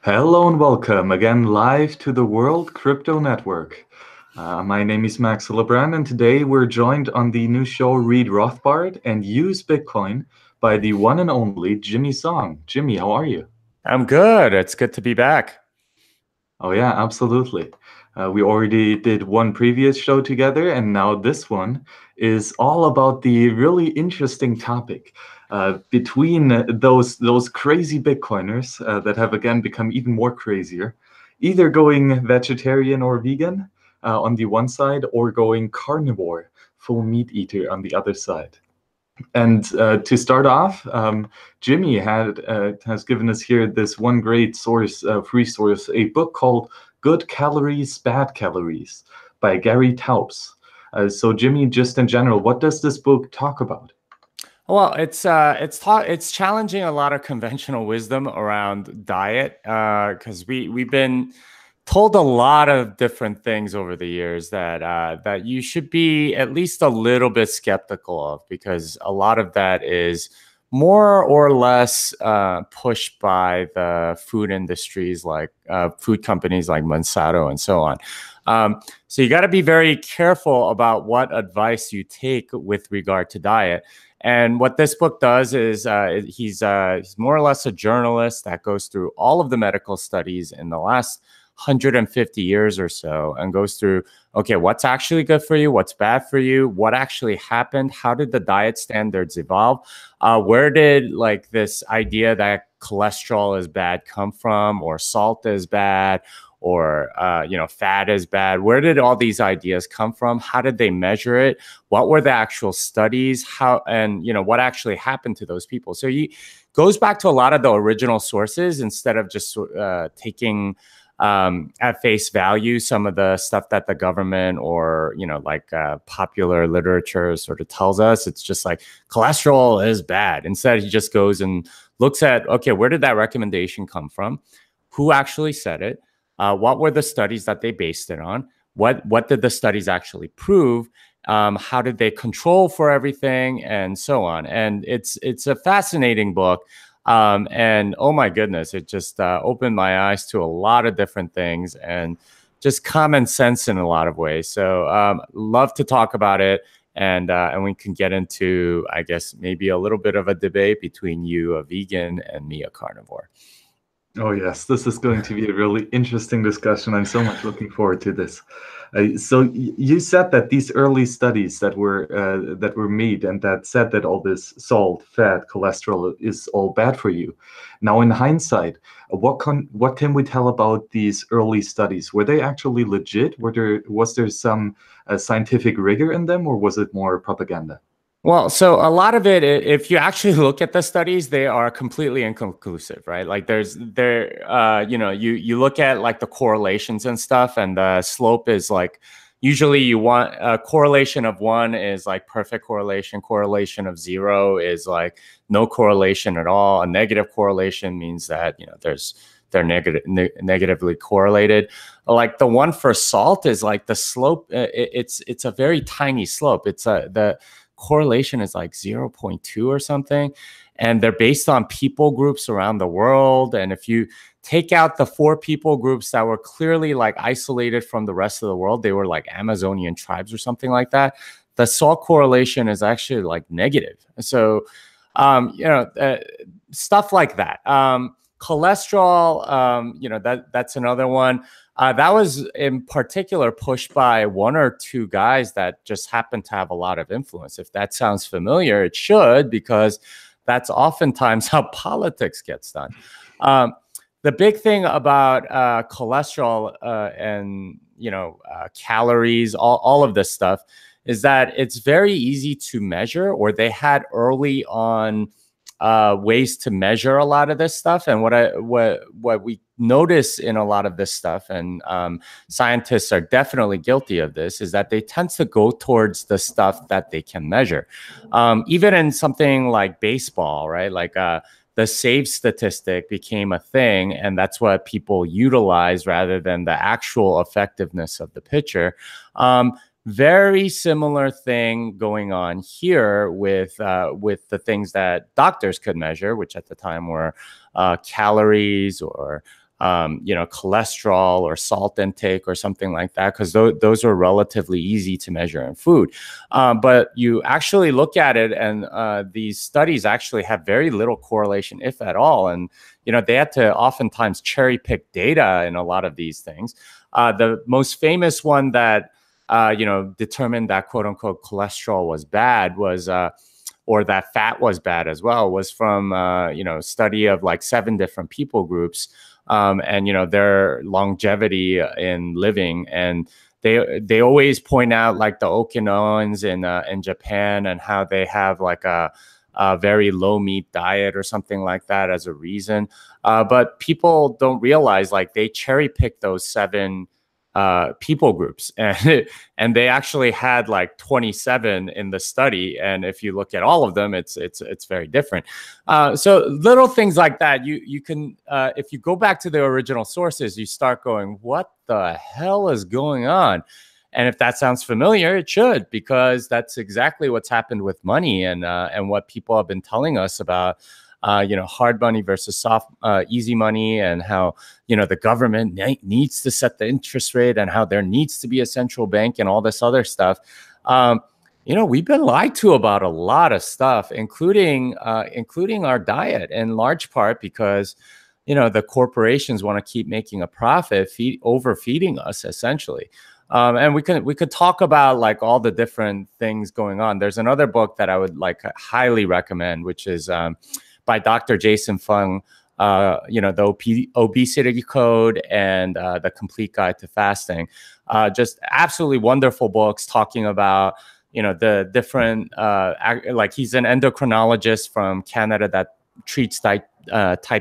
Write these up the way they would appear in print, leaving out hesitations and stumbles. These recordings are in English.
Hello and welcome again live to the World Crypto Network. My name is Max Hillebrand, and today we're joined on the new show Read Rothbard and Use Bitcoin by the one and only Jimmy Song. Jimmy, how are you? I'm good. It's good to be back. Oh yeah, absolutely. We already did one previous show together, and now this one is all about the really interesting topic between those crazy Bitcoiners that have again become even more crazier, either going vegetarian or vegan on the one side, or going carnivore, full meat eater on the other side. And to start off, Jimmy has given us here this one great source, free source, a book called "Good Calories, Bad Calories" by Gary Taubes. So, Jimmy, just in general, what does this book talk about? Well, it's challenging a lot of conventional wisdom around diet because we've been told a lot of different things over the years that you should be at least a little bit skeptical of, because a lot of that is more or less pushed by the food industries, like food companies like Monsanto and so on. So you got to be very careful about what advice you take with regard to diet. And what this book does is he's more or less a journalist that goes through all of the medical studies in the last 150 years or so and goes through, okay, what's actually good for you, what's bad for you, what actually happened, how did the diet standards evolve, where did like this idea that cholesterol is bad come from, or salt is bad, or fat is bad. Where did all these ideas come from? How did they measure it? What were the actual studies? How, and what actually happened to those people? So he goes back to a lot of the original sources instead of just taking at face value some of the stuff that the government or popular literature sort of tells us. It's just like cholesterol is bad. Instead, he just goes and looks at, okay, where did that recommendation come from? Who actually said it? What were the studies that they based it on? What did the studies actually prove? How did they control for everything, and so on? And it's a fascinating book. And oh my goodness, it just opened my eyes to a lot of different things and just common sense in a lot of ways. So love to talk about it. And we can get into, I guess, maybe a little bit of a debate between you, a vegan, and me, a carnivore. Oh, yes, this is going to be a really interesting discussion. I'm so much looking forward to this. You said that these early studies that were made and that said that all this salt, fat, cholesterol is all bad for you. Now, in hindsight, what can we tell about these early studies? Were they actually legit? Was there some scientific rigor in them, or was it more propaganda? Well, so a lot of it, if you actually look at the studies, they are completely inconclusive, right? Like you look at like the correlations and stuff, and the slope is like, usually you want a correlation of 1 is like perfect correlation. Correlation of 0 is like no correlation at all. A negative correlation means that, they're negatively correlated. Like the one for salt is like the slope. It's a very tiny slope. The correlation is like 0.2 or something, and they're based on people groups around the world. And if you take out the 4 people groups that were clearly like isolated from the rest of the world, they were like Amazonian tribes or something like that, the salt correlation is actually like negative. So stuff like that. Cholesterol, that's another one. That was in particular pushed by 1 or 2 guys that just happened to have a lot of influence. If that sounds familiar, it should, because that's oftentimes how politics gets done. The big thing about cholesterol and calories, all of this stuff, is that it's very easy to measure, or they had early on ways to measure a lot of this stuff. And what we notice in a lot of this stuff, and scientists are definitely guilty of this, is that they tend to go towards the stuff that they can measure. Even in something like baseball, right? Like the save statistic became a thing, and that's what people utilize rather than the actual effectiveness of the pitcher. Very similar thing going on here with the things that doctors could measure, which at the time were calories, or cholesterol or salt intake or something like that, because those are relatively easy to measure in food. But you actually look at it, and these studies actually have very little correlation, if at all. And they had to oftentimes cherry pick data in a lot of these things. The most famous one that determined that quote unquote cholesterol was bad was or that fat was bad as well, was from study of like 7 different people groups, and their longevity in living. And they always point out like the Okinawans in Japan, and how they have like a very low meat diet or something like that as a reason. But people don't realize like they cherry pick those 7 people groups, and they actually had like 27 in the study. And if you look at all of them, it's very different. So little things like that, you can if you go back to the original sources, you start going, what the hell is going on? And if that sounds familiar, it should, because that's exactly what's happened with money, and what people have been telling us about hard money versus soft, easy money, and how, the government needs to set the interest rate, and how there needs to be a central bank and all this other stuff. We've been lied to about a lot of stuff, including our diet, in large part because, the corporations want to keep making a profit, overfeeding us essentially. And we could talk about like all the different things going on. There's another book that I would like highly recommend, which is by Dr. Jason Fung, the Obesity Code and the Complete Guide to Fasting. Just absolutely wonderful books talking about, the different, like he's an endocrinologist from Canada that treats type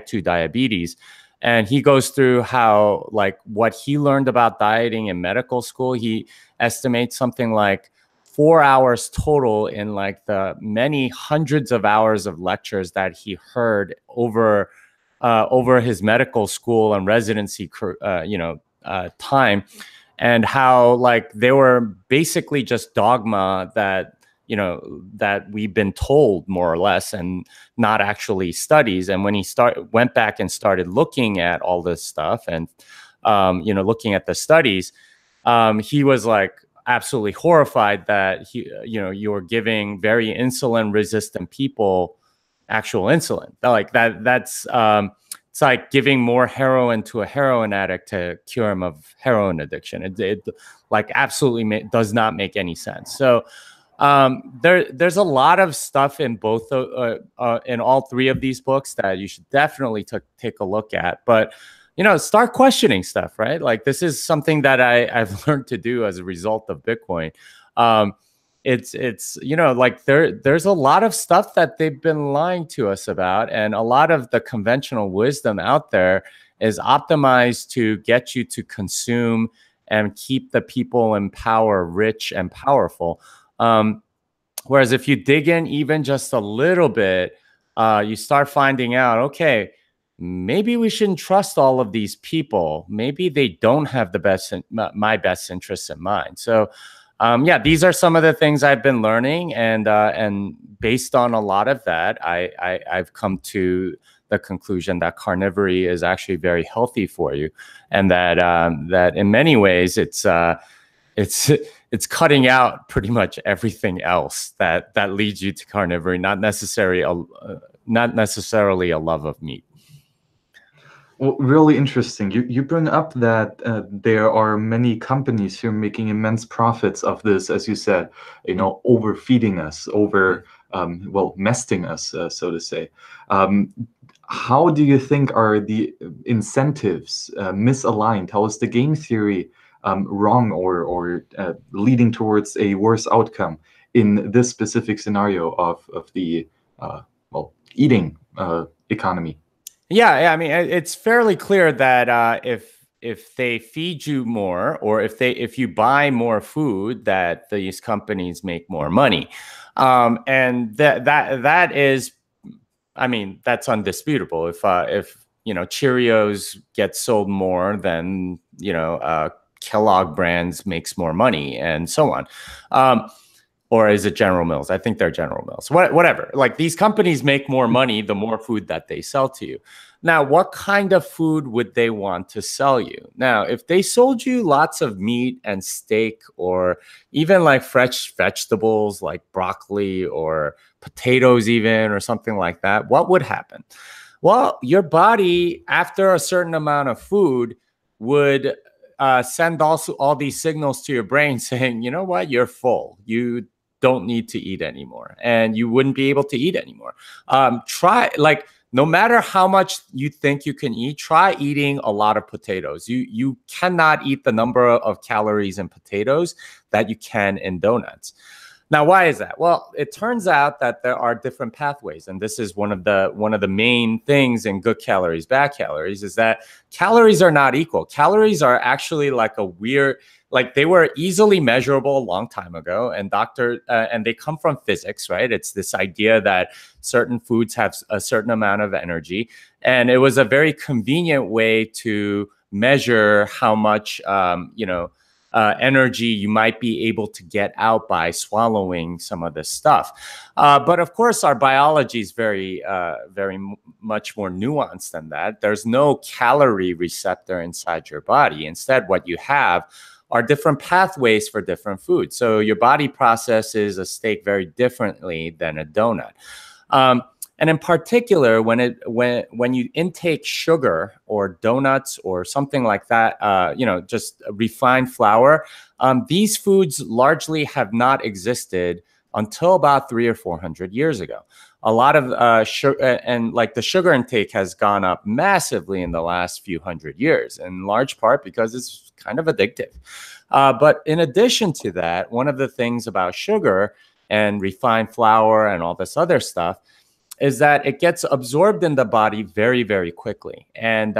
2 diabetes. And he goes through how, like, what he learned about dieting in medical school. He estimates something like 4 hours total in like the many hundreds of hours of lectures that he heard over his medical school and residency, time, and how like they were basically just dogma that that we've been told more or less, and not actually studies. And when he went back and started looking at all this stuff, and looking at the studies, he was like absolutely horrified that you were giving very insulin resistant people actual insulin. Like that's it's like giving more heroin to a heroin addict to cure him of heroin addiction. It like absolutely does not make any sense. So there's a lot of stuff in both in all 3 of these books that you should definitely take a look at. But start questioning stuff, right? Like this is something that I've learned to do as a result of Bitcoin. It's like there's a lot of stuff that they've been lying to us about, and a lot of the conventional wisdom out there is optimized to get you to consume and keep the people in power rich and powerful. Whereas if you dig in even just a little bit, you start finding out, okay, maybe we shouldn't trust all of these people. Maybe they don't have my best interests in mind. So, these are some of the things I've been learning, and based on a lot of that, I've come to the conclusion that carnivory is actually very healthy for you, and that in many ways it's cutting out pretty much everything else that leads you to carnivory, not necessarily a love of meat. Well, really interesting. You bring up that there are many companies who are making immense profits of this, as you said, overfeeding us, mesting us, so to say. How do you think are the incentives misaligned? How is the game theory wrong or leading towards a worse outcome in this specific scenario of the eating economy? Yeah, I mean, it's fairly clear that if they feed you more, or if you buy more food, that these companies make more money, and that is, I mean, that's undisputable. If Cheerios gets sold more, then Kellogg brands makes more money, and so on. Or is it General Mills? I think they're General Mills. Whatever. Like, these companies make more money the more food that they sell to you. Now, what kind of food would they want to sell you? Now, if they sold you lots of meat and steak, or even like fresh vegetables like broccoli or potatoes even, or something like that, what would happen? Well, your body, after a certain amount of food, would send also all these signals to your brain saying, you know what, you're full. You don't need to eat anymore, and you wouldn't be able to eat anymore. No matter how much you think you can eat, try eating a lot of potatoes. You cannot eat the number of calories in potatoes that you can in donuts. Now, why is that? Well, it turns out that there are different pathways, and this is one of the main things in good calories, bad calories, is that calories are not equal. Calories are actually like a weird, like, they were easily measurable a long time ago, and they come from physics, right? It's this idea that certain foods have a certain amount of energy, and it was a very convenient way to measure how much, energy you might be able to get out by swallowing some of this stuff. But of course, our biology is very much more nuanced than that. There's no calorie receptor inside your body. Instead, what you have are different pathways for different foods. So your body processes a steak very differently than a donut. And in particular, when you intake sugar or donuts or something like that, just refined flour, these foods largely have not existed until about 300 or 400 years ago. A lot of sugar, and like, the sugar intake has gone up massively in the last few hundred years, in large part because it's kind of addictive. But in addition to that, one of the things about sugar and refined flour and all this other stuff is that it gets absorbed in the body very, very quickly. And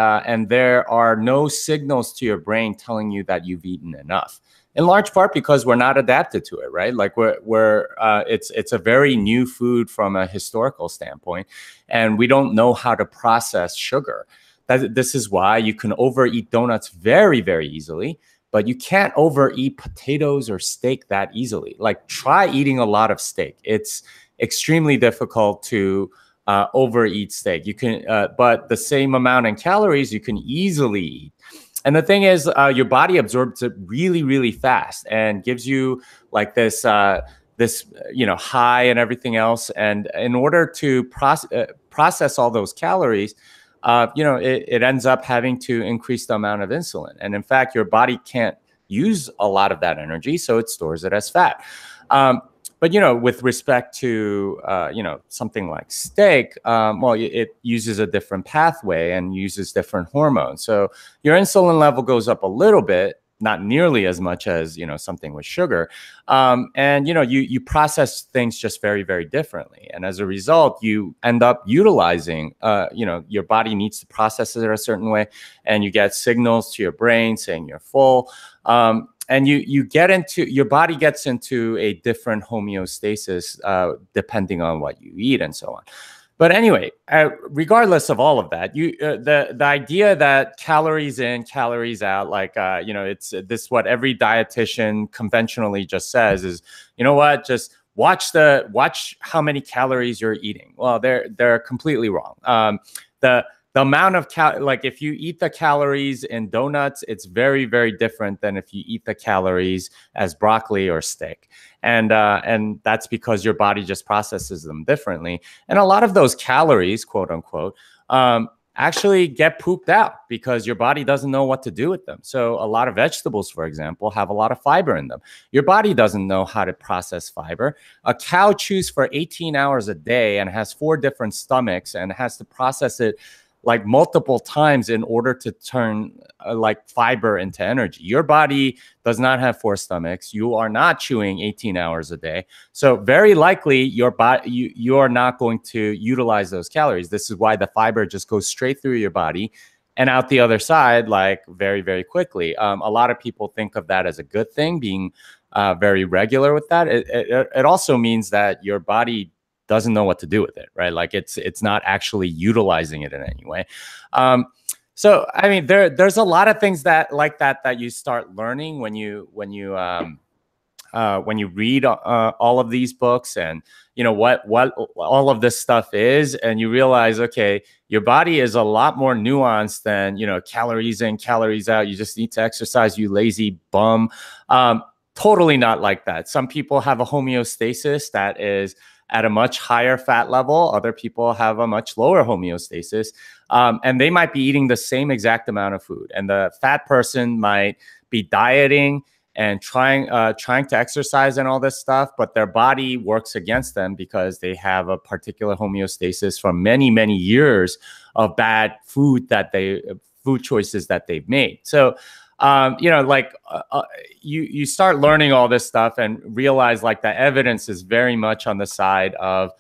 there are no signals to your brain telling you that you've eaten enough, in large part because we're not adapted to it, right? Like, it's a very new food from a historical standpoint, and we don't know how to process sugar. This is why you can overeat donuts very, very easily, but you can't overeat potatoes or steak that easily. Like, try eating a lot of steak. It's extremely difficult to overeat steak. You can, but the same amount in calories you can easily eat. And the thing is, your body absorbs it really, really fast and gives you like this high and everything else. And in order to process all those calories, it ends up having to increase the amount of insulin. And in fact, your body can't use a lot of that energy, so it stores it as fat. But, with respect to, something like steak, it uses a different pathway and uses different hormones. So your insulin level goes up a little bit, not nearly as much as, something with sugar. And, you process things just very, very differently. And as a result, you end up utilizing, your body needs to process it a certain way, and you get signals to your brain saying you're full. And your body gets into a different homeostasis depending on what you eat and so on. But anyway, regardless of all of that, the idea that calories in, calories out, like it's this what every dietitian conventionally just says is, you know what, just watch how many calories you're eating. Well, they're completely wrong. The amount of like, if you eat the calories in donuts, it's very, very different than if you eat the calories as broccoli or steak. And that's because your body just processes them differently. And a lot of those calories, quote unquote, actually get pooped out because your body doesn't know what to do with them. So a lot of vegetables, for example, have a lot of fiber in them. Your body doesn't know how to process fiber. A cow chews for 18 hours a day and has 4 different stomachs and has to process it like multiple times in order to turn like fiber into energy. Your body does not have 4 stomachs. You are not chewing 18 hours a day. So very likely your body, you are not going to utilize those calories. This is why the fiber just goes straight through your body and out the other side, like very, very quickly. A lot of people think of that as a good thing, being very regular with that. It also means that your body doesn't know what to do with it, right? Like it's not actually utilizing it in any way. So I mean, there's a lot of things that you start learning when you when you read all of these books and what all of this stuff is, and you realize, okay, your body is a lot more nuanced than calories in, calories out. You just need to exercise, you lazy bum. Totally not like that. Some people have a homeostasis that is at a much higher fat level. Other people have a much lower homeostasis, and they might be eating the same exact amount of food. And the fat person might be dieting and trying to exercise and all this stuff, but their body works against them because they have a particular homeostasis from many, many years of bad food choices that they've made. So, you start learning all this stuff and realize like the evidence is very much on the side of,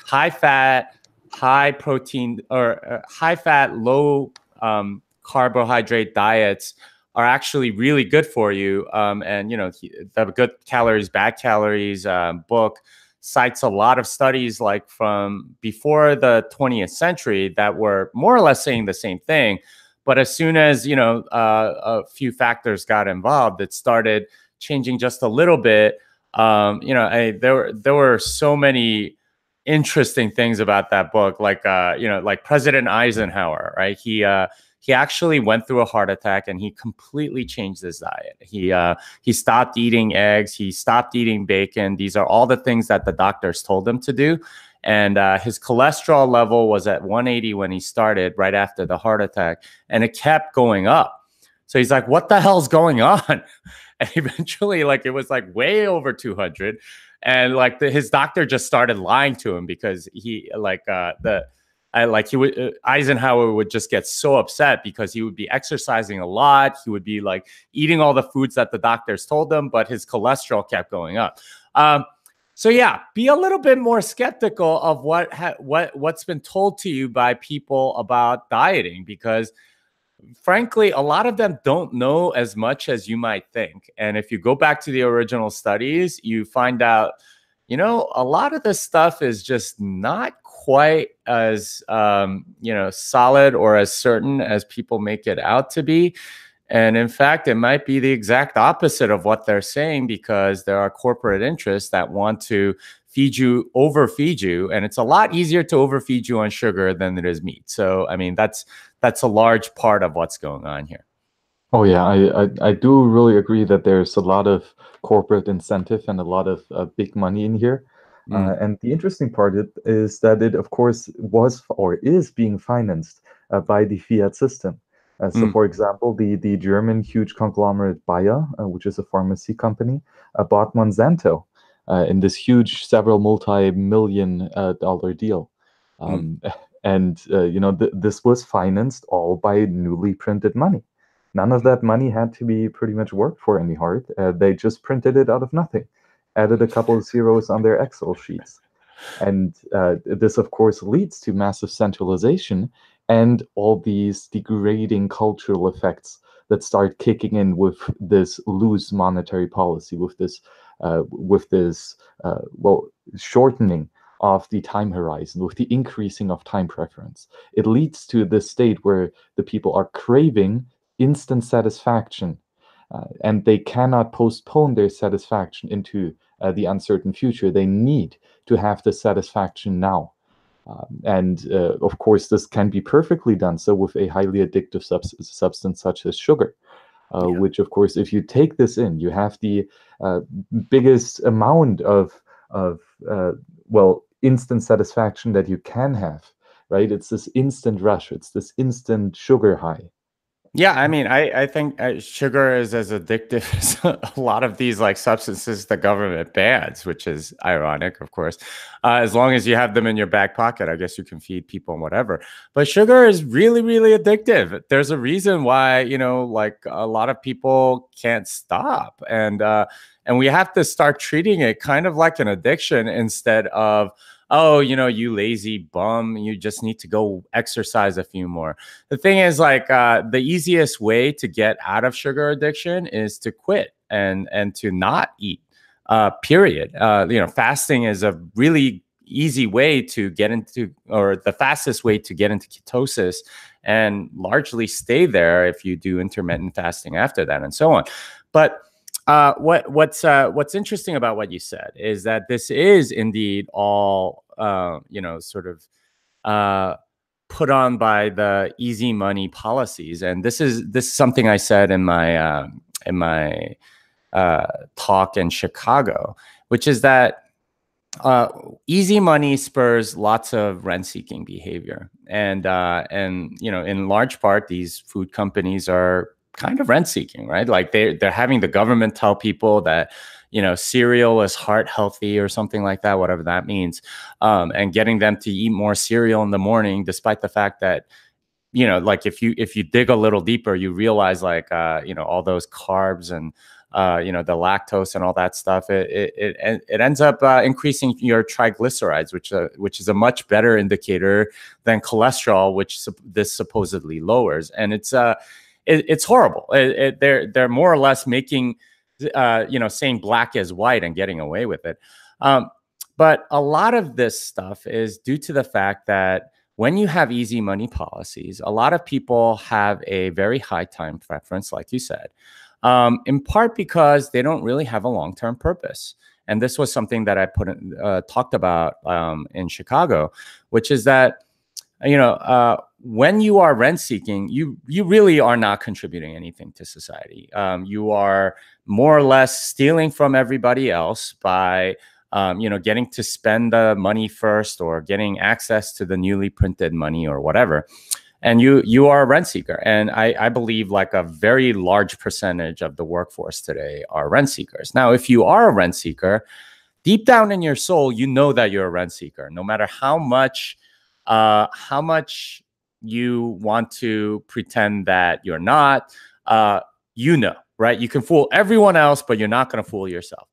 high fat, high protein, or high fat, low carbohydrate diets are actually really good for you. And the Good Calories, Bad Calories book cites a lot of studies like from before the 20th century that were more or less saying the same thing. But as soon as, a few factors got involved, it started changing just a little bit. There were so many interesting things about that book, like President Eisenhower, right? He actually went through a heart attack and he completely changed his diet. He stopped eating eggs. He stopped eating bacon. These are all the things that the doctors told him to do. And his cholesterol level was at 180 when he started, right after the heart attack, and it kept going up. So he's like, what the hell's going on? And eventually, it was way over 200. And his doctor just started lying to him because Eisenhower would just get so upset because he would be exercising a lot. He would be eating all the foods that the doctors told him, but his cholesterol kept going up. So yeah, be a little bit more skeptical of what's been told to you by people about dieting, because frankly, a lot of them don't know as much as you might think. And if you go back to the original studies, you find out, a lot of this stuff is just not quite as, solid or as certain as people make it out to be. And in fact, it might be the exact opposite of what they're saying, because there are corporate interests that want to overfeed you. And it's a lot easier to overfeed you on sugar than it is meat. So, I mean, that's a large part of what's going on here. Oh yeah, I do really agree that there's a lot of corporate incentive and a lot of big money in here. And the interesting part is that it, of course, was or is being financed by the Fiat system. So, for example, the German huge conglomerate Bayer, which is a pharmacy company, bought Monsanto in this huge, several multi-million dollar deal. And, this was financed all by newly printed money. None of that money had to be pretty much worked for any hard. They just printed it out of nothing, added a couple of zeros on their Excel sheets. And this, of course, leads to massive centralization and all these degrading cultural effects that start kicking in with this loose monetary policy, with this shortening of the time horizon, with the increasing of time preference. It leads to this state where the people are craving instant satisfaction, and they cannot postpone their satisfaction into the uncertain future. They need to have the satisfaction now. And of course, this can be perfectly done so with a highly addictive substance such as sugar, which, of course, if you take this in, you have the biggest amount of instant satisfaction that you can have, right? It's this instant rush. It's this instant sugar high. Yeah, I mean, I think sugar is as addictive as a lot of these substances the government bans, which is ironic, of course. As long as you have them in your back pocket, I guess you can feed people and whatever. But sugar is really, really addictive. There's a reason why, a lot of people can't stop. And we have to start treating it kind of like an addiction instead of, oh, you lazy bum, you just need to go exercise a few more. The thing is, the easiest way to get out of sugar addiction is to quit and to not eat, period. Fasting is a really easy way to get into, or the fastest way to get into ketosis and largely stay there if you do intermittent fasting after that and so on. But What's interesting about what you said is that this is indeed all sort of put on by the easy money policies, and this is something I said in my talk in Chicago, which is that easy money spurs lots of rent-seeking behavior, and in large part, these food companies are kind of rent-seeking, right? Like they're having the government tell people that cereal is heart healthy or something like that, whatever that means, and getting them to eat more cereal in the morning, despite the fact that like if you dig a little deeper, you realize like all those carbs and the lactose and all that stuff, it ends up increasing your triglycerides, which is a much better indicator than cholesterol, which this supposedly lowers. And it's horrible. They're more or less making saying black is white and getting away with it. But a lot of this stuff is due to the fact that when you have easy money policies, a lot of people have a very high time preference, like you said, in part because they don't really have a long-term purpose. And this was something that I talked about in Chicago, which is that, when you are rent-seeking, you really are not contributing anything to society. You are more or less stealing from everybody else by getting to spend the money first or getting access to the newly printed money or whatever. And you are a rent seeker. And I believe like a very large percentage of the workforce today are rent seekers. Now, if you are a rent seeker, deep down in your soul, you know that you're a rent seeker, no matter how much you want to pretend that you're not, right? You can fool everyone else, but you're not going to fool yourself.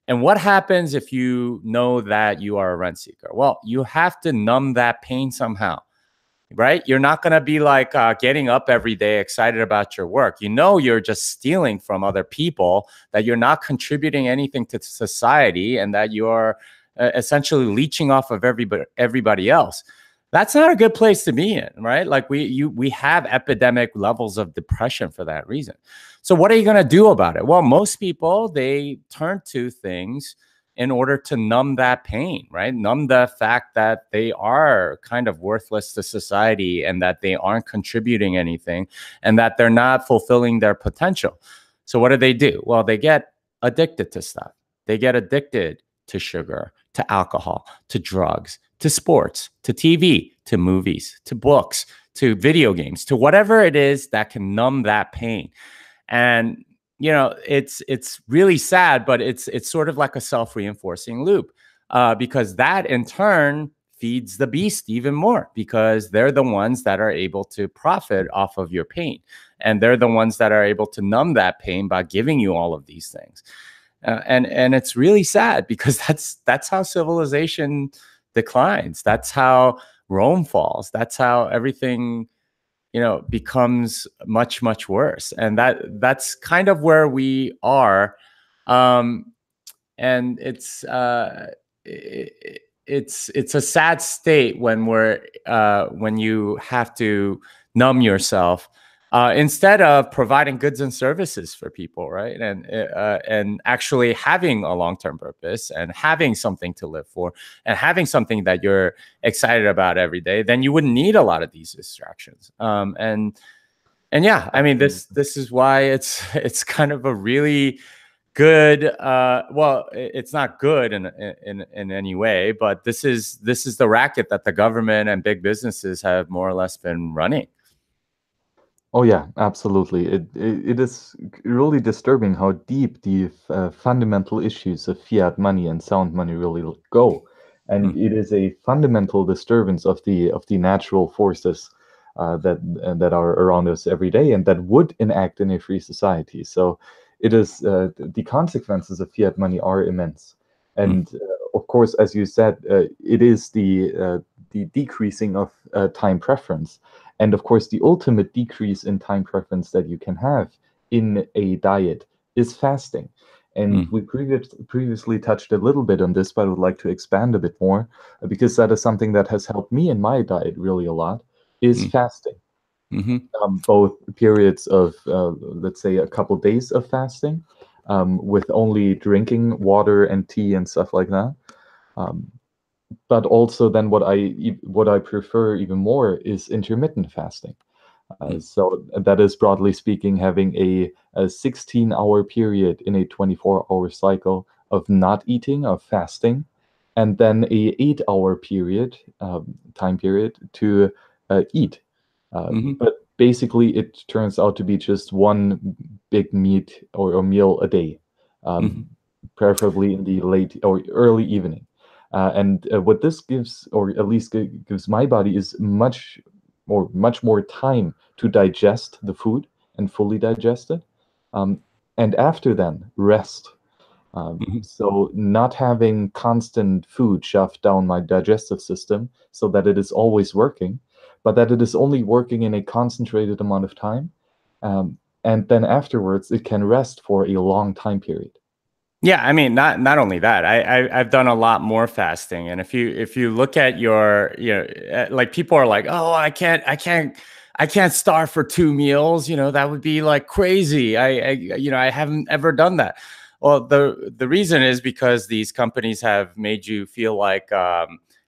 And what happens if you know that you are a rent seeker? Well, you have to numb that pain somehow, right? You're not going to be like getting up every day excited about your work. You're just stealing from other people, that you're not contributing anything to society, and that you are essentially leeching off of everybody else. That's not a good place to be in, right? Like we have epidemic levels of depression for that reason. So what are you going to do about it? Well, most people, they turn to things in order to numb that pain, right? Numb the fact that they are kind of worthless to society and that they aren't contributing anything and that they're not fulfilling their potential. So what do? Well, they get addicted to stuff. They get addicted to sugar, to alcohol, to drugs, to sports, to TV, to movies, to books, to video games, to whatever it is that can numb that pain. And it's really sad, but it's sort of like a self-reinforcing loop, because that in turn feeds the beast even more, because they're the ones that are able to profit off of your pain, and they're the ones that are able to numb that pain by giving you all of these things. And it's really sad, because that's how civilization declines. That's how Rome falls. That's how everything becomes much, much worse. And that's kind of where we are. And it's a sad state when you have to numb yourself instead of providing goods and services for people, right? And actually having a long-term purpose and having something to live for and having something that you're excited about every day, then you wouldn't need a lot of these distractions. And yeah, I mean, this is why it's kind of a really good, well, it's not good in any way, but this is the racket that the government and big businesses have more or less been running. Oh yeah, absolutely. It is really disturbing how deep the fundamental issues of fiat money and sound money really go, and it is a fundamental disturbance of the natural forces that are around us every day, and that would enact in a free society. So it is the consequences of fiat money are immense, and of course, as you said, it is the decreasing of time preference. And of course, the ultimate decrease in time preference that you can have in a diet is fasting. And we previously touched a little bit on this, but I would like to expand a bit more, because that is something that has helped me in my diet really a lot, is fasting. Both periods of, let's say, a couple days of fasting, with only drinking water and tea and stuff like that. But also then what I prefer even more is intermittent fasting. So that is, broadly speaking, having a 16-hour period in a 24-hour cycle of not eating, of fasting, and then a 8-hour period, time period to eat. But basically, it turns out to be just one big meat or meal a day, preferably in the late or early evening. And what this gives, or at least gives my body, is much more time to digest the food and fully digest it. And after then, rest. So not having constant food shoved down my digestive system so that it is always working, but that it is only working in a concentrated amount of time. And then afterwards, it can rest for a long time period. Yeah, I mean, not only that, I've done a lot more fasting, and if you look at your, like, people are like, oh, I can't starve for 2 meals, that would be like crazy. I haven't ever done that. Well, the reason is because these companies have made you feel like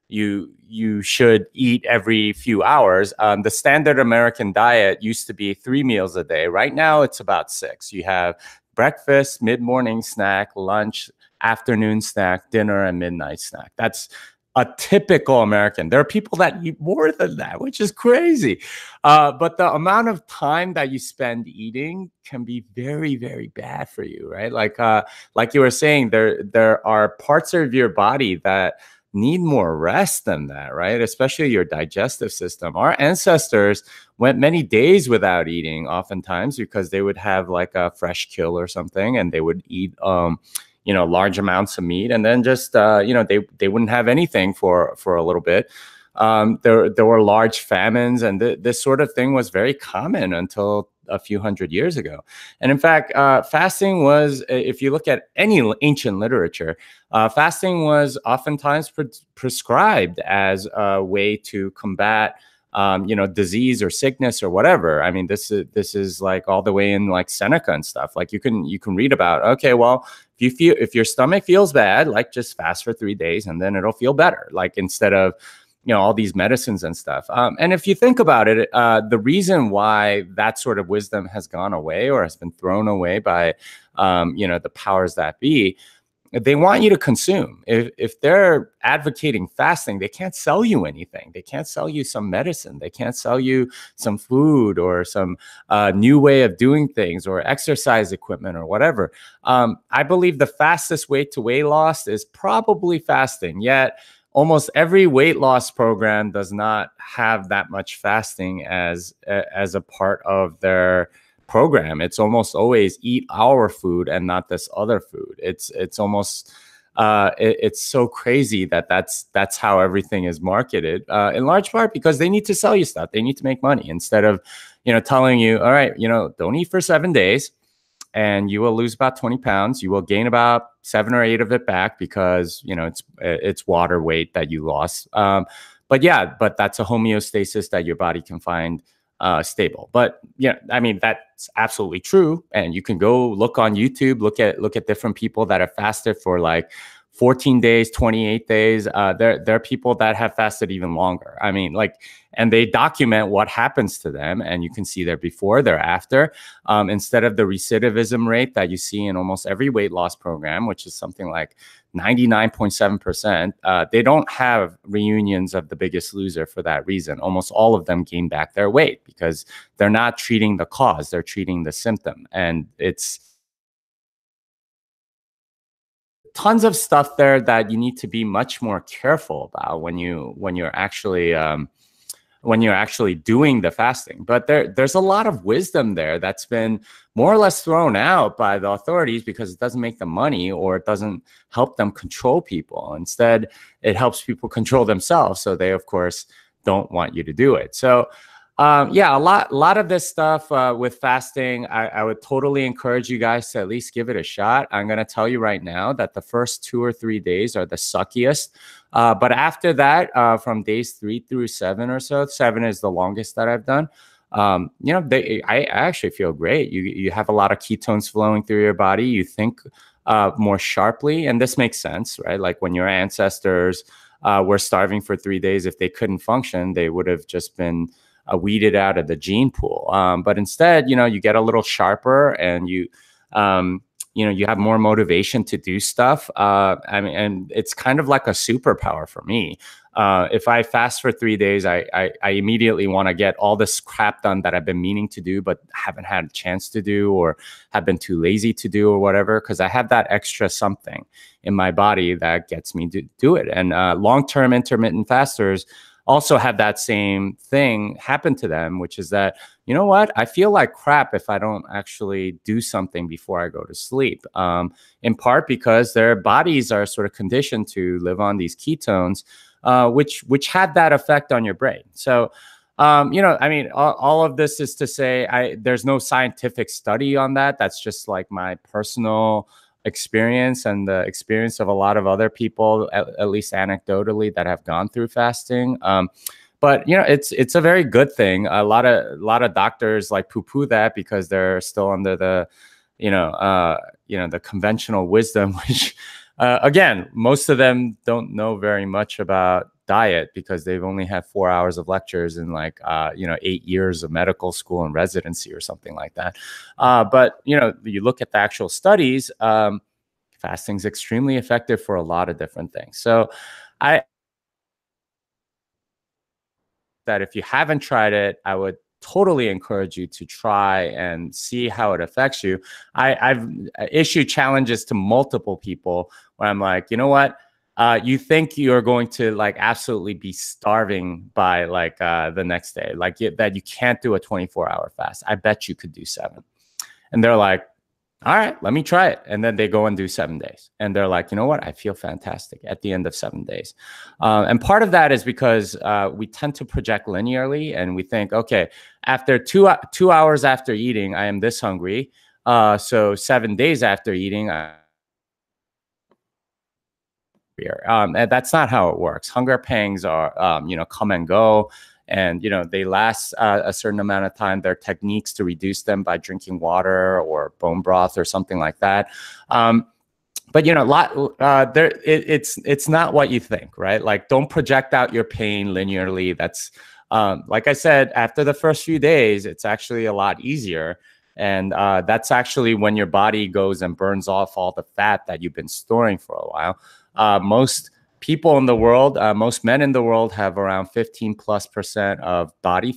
you should eat every few hours. The standard American diet used to be 3 meals a day. Right now, it's about 6. You have breakfast, mid-morning snack, lunch, afternoon snack, dinner, and midnight snack. That's a typical American. There are people that eat more than that, which is crazy. But the amount of time that you spend eating can be very, very bad for you, right? Like you were saying, there are parts of your body that need more rest than that, right? Especially your digestive system. Our ancestors went many days without eating, oftentimes because they would have like a fresh kill or something, and they would eat large amounts of meat, and then just they wouldn't have anything for a little bit. There were large famines, and this sort of thing was very common until a few hundred years ago. And in fact, fasting was, if you look at any ancient literature, fasting was oftentimes prescribed as a way to combat disease or sickness or whatever. I mean, this is like all the way in like Seneca and stuff. Like you can read about, okay, well, if your stomach feels bad, like just fast for 3 days and then it'll feel better. Like instead of all these medicines and stuff. And if you think about it, the reason why that sort of wisdom has gone away or has been thrown away by, the powers that be, they want you to consume. If they're advocating fasting, they can't sell you anything. They can't sell you some medicine. They can't sell you some food or some new way of doing things or exercise equipment or whatever. I believe the fastest way to weight loss is probably fasting. Yet almost every weight loss program does not have that much fasting as a part of their program. It's almost always eat our food and not this other food. It's almost it's so crazy that's how everything is marketed, in large part because they need to sell you stuff. They need to make money instead of telling you, all right, don't eat for 7 days and you will lose about 20 pounds. You will gain about 7 or 8 of it back because, it's water weight that you lost. But that's a homeostasis that your body can find stable. But I mean, that's absolutely true. And you can go look on YouTube, look at different people that have fasted for like 14 days, 28 days. There are people that have fasted even longer. I mean, and they document what happens to them, and you can see their before, their after. Instead of the recidivism rate that you see in almost every weight loss program, which is something like 99.7%, they don't have reunions of The Biggest Loser for that reason. Almost all of them gain back their weight because they're not treating the cause, they're treating the symptom. And it's tons of stuff there that you need to be much more careful about when you're actually doing the fasting. But there's a lot of wisdom there that's been more or less thrown out by the authorities because it doesn't make them money or it doesn't help them control people. Instead, it helps people control themselves. So they, of course, don't want you to do it. So a lot of this stuff with fasting, I would totally encourage you guys to at least give it a shot. I'm going to tell you right now that the first 2 or 3 days are the suckiest. But after that, from days 3 through 7 or so, 7 is the longest that I've done. you know, I actually feel great. You have a lot of ketones flowing through your body. You think more sharply, and this makes sense, right? Like when your ancestors were starving for 3 days, if they couldn't function, they would have just been weeded out of the gene pool. But instead, you know, you get a little sharper, and you know, you have more motivation to do stuff. I mean, and it's kind of like a superpower for me. If I fast for 3 days, I immediately want to get all this crap done that I've been meaning to do, but haven't had a chance to do, or have been too lazy to do, or whatever, because I have that extra something in my body that gets me to do it. And long-term intermittent fasters also have that same thing happen to them, which is that, you know what, I feel like crap if I don't actually do something before I go to sleep, in part because their bodies are sort of conditioned to live on these ketones, which had that effect on your brain. So, you know, I mean, all of this is to say, there's no scientific study on that. That's just like my personal experience and the experience of a lot of other people, at least anecdotally, that have gone through fasting. But you know, it's a very good thing. A lot of doctors like poo-poo that because they're still under the, you know, the conventional wisdom, which again, most of them don't know very much about diet because they've only had 4 hours of lectures in like, you know, 8 years of medical school and residency or something like that. But, you know, you look at the actual studies, fasting is extremely effective for a lot of different things. So that if you haven't tried it, I would totally encourage you to try and see how it affects you. I've issued challenges to multiple people where I'm like, you know what? You think you're going to like absolutely be starving by like the next day, like that you can't do a 24-hour fast. I bet you could do 7. And they're like, all right, let me try it. And then they go and do 7 days. And they're like, you know what? I feel fantastic at the end of 7 days. And part of that is because we tend to project linearly and we think, okay, after 2 hours after eating, I am this hungry. So 7 days after eating, and that's not how it works. Hunger pangs are, you know, come and go. And, you know, they last a certain amount of time. There are techniques to reduce them by drinking water or bone broth or something like that. But, you know, it's not what you think, right? Like, don't project out your pain linearly. That's, like I said, after the first few days, it's actually a lot easier. And that's actually when your body goes and burns off all the fat that you've been storing for a while. Most people in the world, most men in the world have around 15+% of body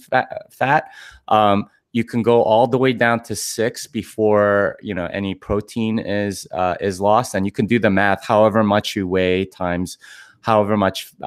fat. You can go all the way down to 6 before, you know, any protein is lost. And you can do the math, however much you weigh times however much, you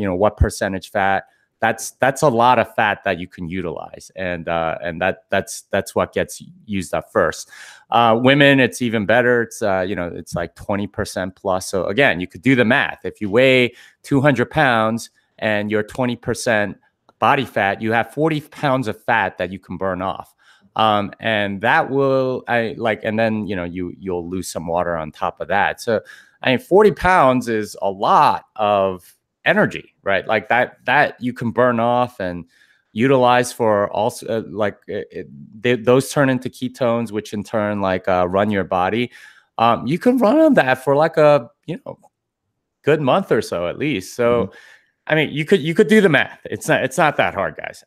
know, what percentage fat. That's a lot of fat that you can utilize, and that's what gets used up first. Women, it's even better. It's you know, it's like 20% plus. So again, you could do the math. If you weigh 200 pounds and you're 20% body fat, you have 40 pounds of fat that you can burn off, and that will and then you know you'll lose some water on top of that. So I mean, 40 pounds is a lot of energy, right? Like that you can burn off and utilize for also those turn into ketones, which in turn like run your body. You can run on that for like a, you know, good month or so at least. So I mean, you could do the math. It's not that hard, guys.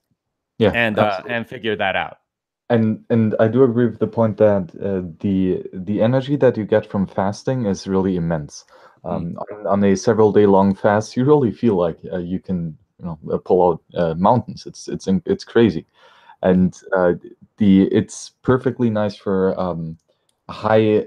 Yeah, and figure that out. And I do agree with the point that the energy that you get from fasting is really immense. On a several day long fast, you really feel like you can, you know, pull out mountains. It's crazy, and it's perfectly nice for a high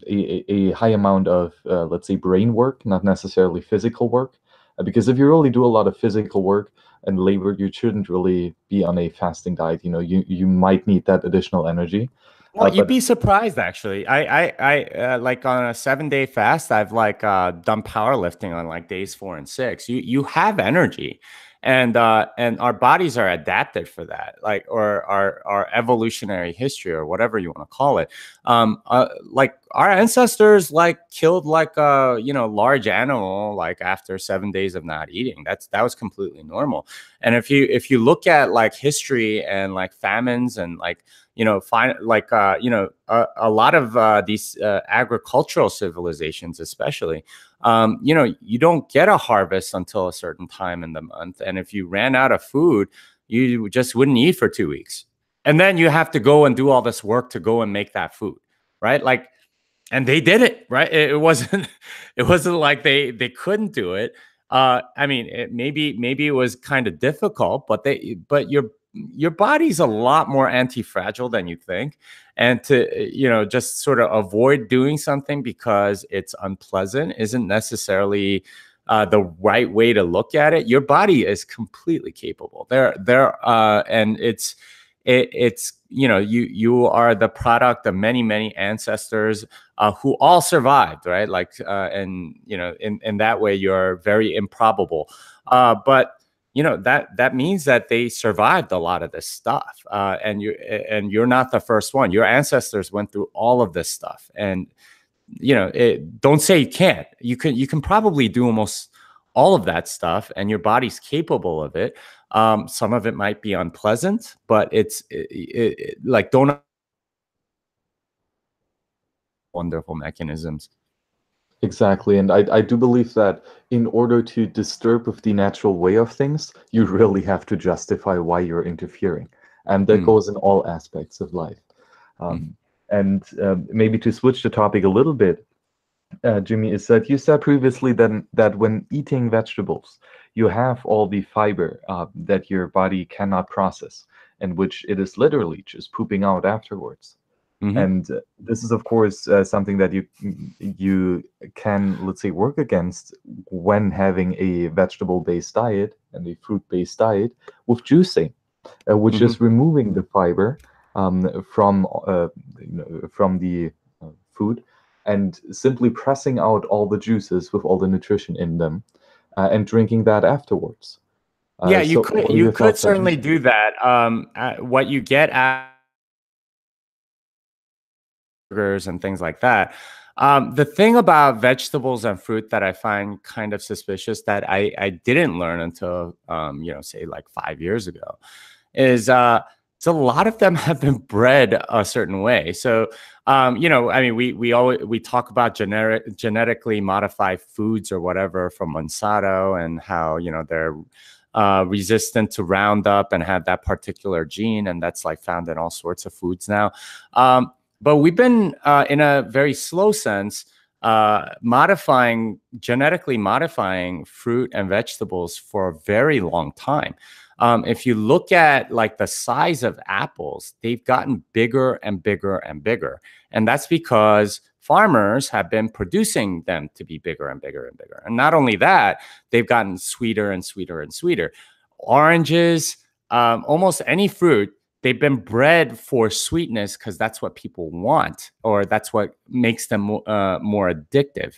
a high amount of let's say brain work, not necessarily physical work, because if you really do a lot of physical work and labor, you shouldn't really be on a fasting diet. You know, you might need that additional energy. Well, you'd be surprised actually. I like on a 7-day fast, I've like done powerlifting on like days 4 and 6. You have energy, and our bodies are adapted for that, like, or our evolutionary history or whatever you want to call it. Like our ancestors like killed like a large animal like after 7 days of not eating. That was completely normal. And if you look at like history and like famines and like find like a lot of these agricultural civilizations, especially, you don't get a harvest until a certain time in the month, and if you ran out of food, you just wouldn't eat for 2 weeks, and then you have to go and do all this work to go and make that food, right? Like, and they did it, right? It wasn't it wasn't like they couldn't do it. I mean, maybe it was kind of difficult, but your body's a lot more anti-fragile than you think. And to just sort of avoid doing something because it's unpleasant isn't necessarily the right way to look at it. Your body is completely capable. And it's you are the product of many ancestors who all survived, right? Like and in that way you're very improbable, but that means that they survived a lot of this stuff, and you're not the first one. Your ancestors went through all of this stuff, and don't say you can't. You can probably do almost all of that stuff, and your body's capable of it. Some of it might be unpleasant, but it's like don't wonderful mechanisms. Exactly. And I do believe that in order to disturb with the natural way of things, you really have to justify why you're interfering. And that goes in all aspects of life. And maybe to switch the topic a little bit, Jimmy, is that you said previously that when eating vegetables, you have all the fiber that your body cannot process, and which it is literally just pooping out afterwards. And this is, of course, something that you can, let's say, work against when having a vegetable-based diet and a fruit-based diet with juicing, which is removing the fiber from the food and simply pressing out all the juices with all the nutrition in them and drinking that afterwards. Yeah, you could certainly do that. What you get at burgers and things like that. The thing about vegetables and fruit that I find kind of suspicious that I didn't learn until say like 5 years ago is so a lot of them have been bred a certain way. So I mean, we talk about genetically modified foods or whatever from Monsanto and how they're resistant to Roundup and have that particular gene, and that's like found in all sorts of foods now. But we've been, in a very slow sense, genetically modifying fruit and vegetables for a very long time. If you look at like the size of apples, they've gotten bigger and bigger and bigger. And that's because farmers have been producing them to be bigger and bigger and bigger. And not only that, they've gotten sweeter and sweeter and sweeter. Oranges, almost any fruit, they've been bred for sweetness because that's what people want, or that's what makes them more addictive.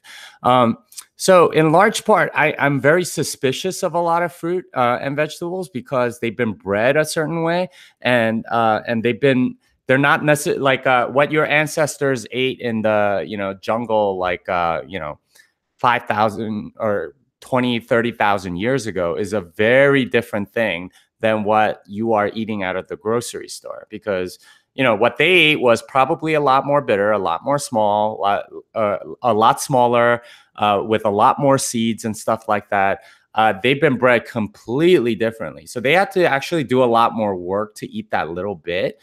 So in large part, I'm very suspicious of a lot of fruit and vegetables because they've been bred a certain way, and they're not necessarily like what your ancestors ate in the jungle like 5,000 or 20, 30,000 years ago is a very different thing than what you are eating out of the grocery store, because what they ate was probably a lot more bitter, a lot more small, a lot smaller, with a lot more seeds and stuff like that. They've been bred completely differently, so they had to actually do a lot more work to eat that little bit,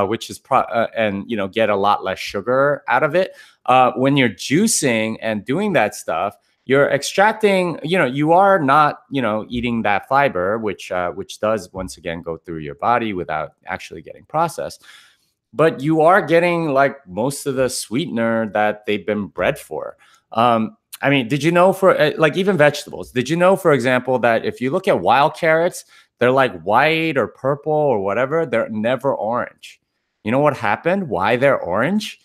which is and get a lot less sugar out of it. When you're juicing and doing that stuff, you're extracting, you are not, eating that fiber, which does once again go through your body without actually getting processed. But you are getting like most of the sweetener that they've been bred for. I mean, did you know for like even vegetables, did you know, for example, that if you look at wild carrots, they're like white or purple or whatever, they're never orange. You know what happened? Why they're orange?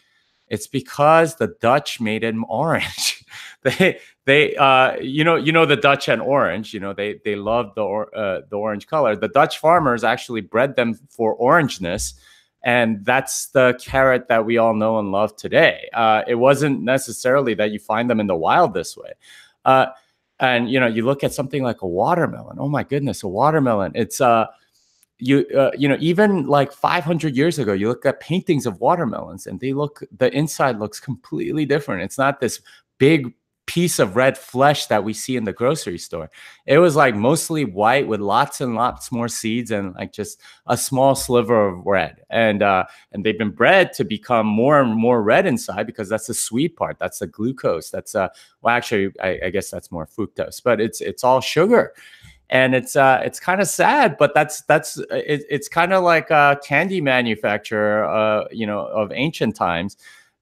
It's because the Dutch made them orange. they the Dutch and orange, they love the orange color. The Dutch farmers actually bred them for orangeness, And that's the carrot that we all know and love today. It wasn't necessarily that you find them in the wild this way. And, you know, you look at something like a watermelon. Oh, my goodness, a watermelon. It's you know, even like 500 years ago, you look at paintings of watermelons and the inside looks completely different. It's not this big piece of red flesh that we see in the grocery store. It was like mostly white with lots and lots more seeds and like just a small sliver of red. And they've been bred to become more and more red inside because that's the sweet part. That's the glucose. That's well, actually, I guess that's more fructose, but it's all sugar. And it's kind of sad, but it's kind of like a candy manufacturer, you know, of ancient times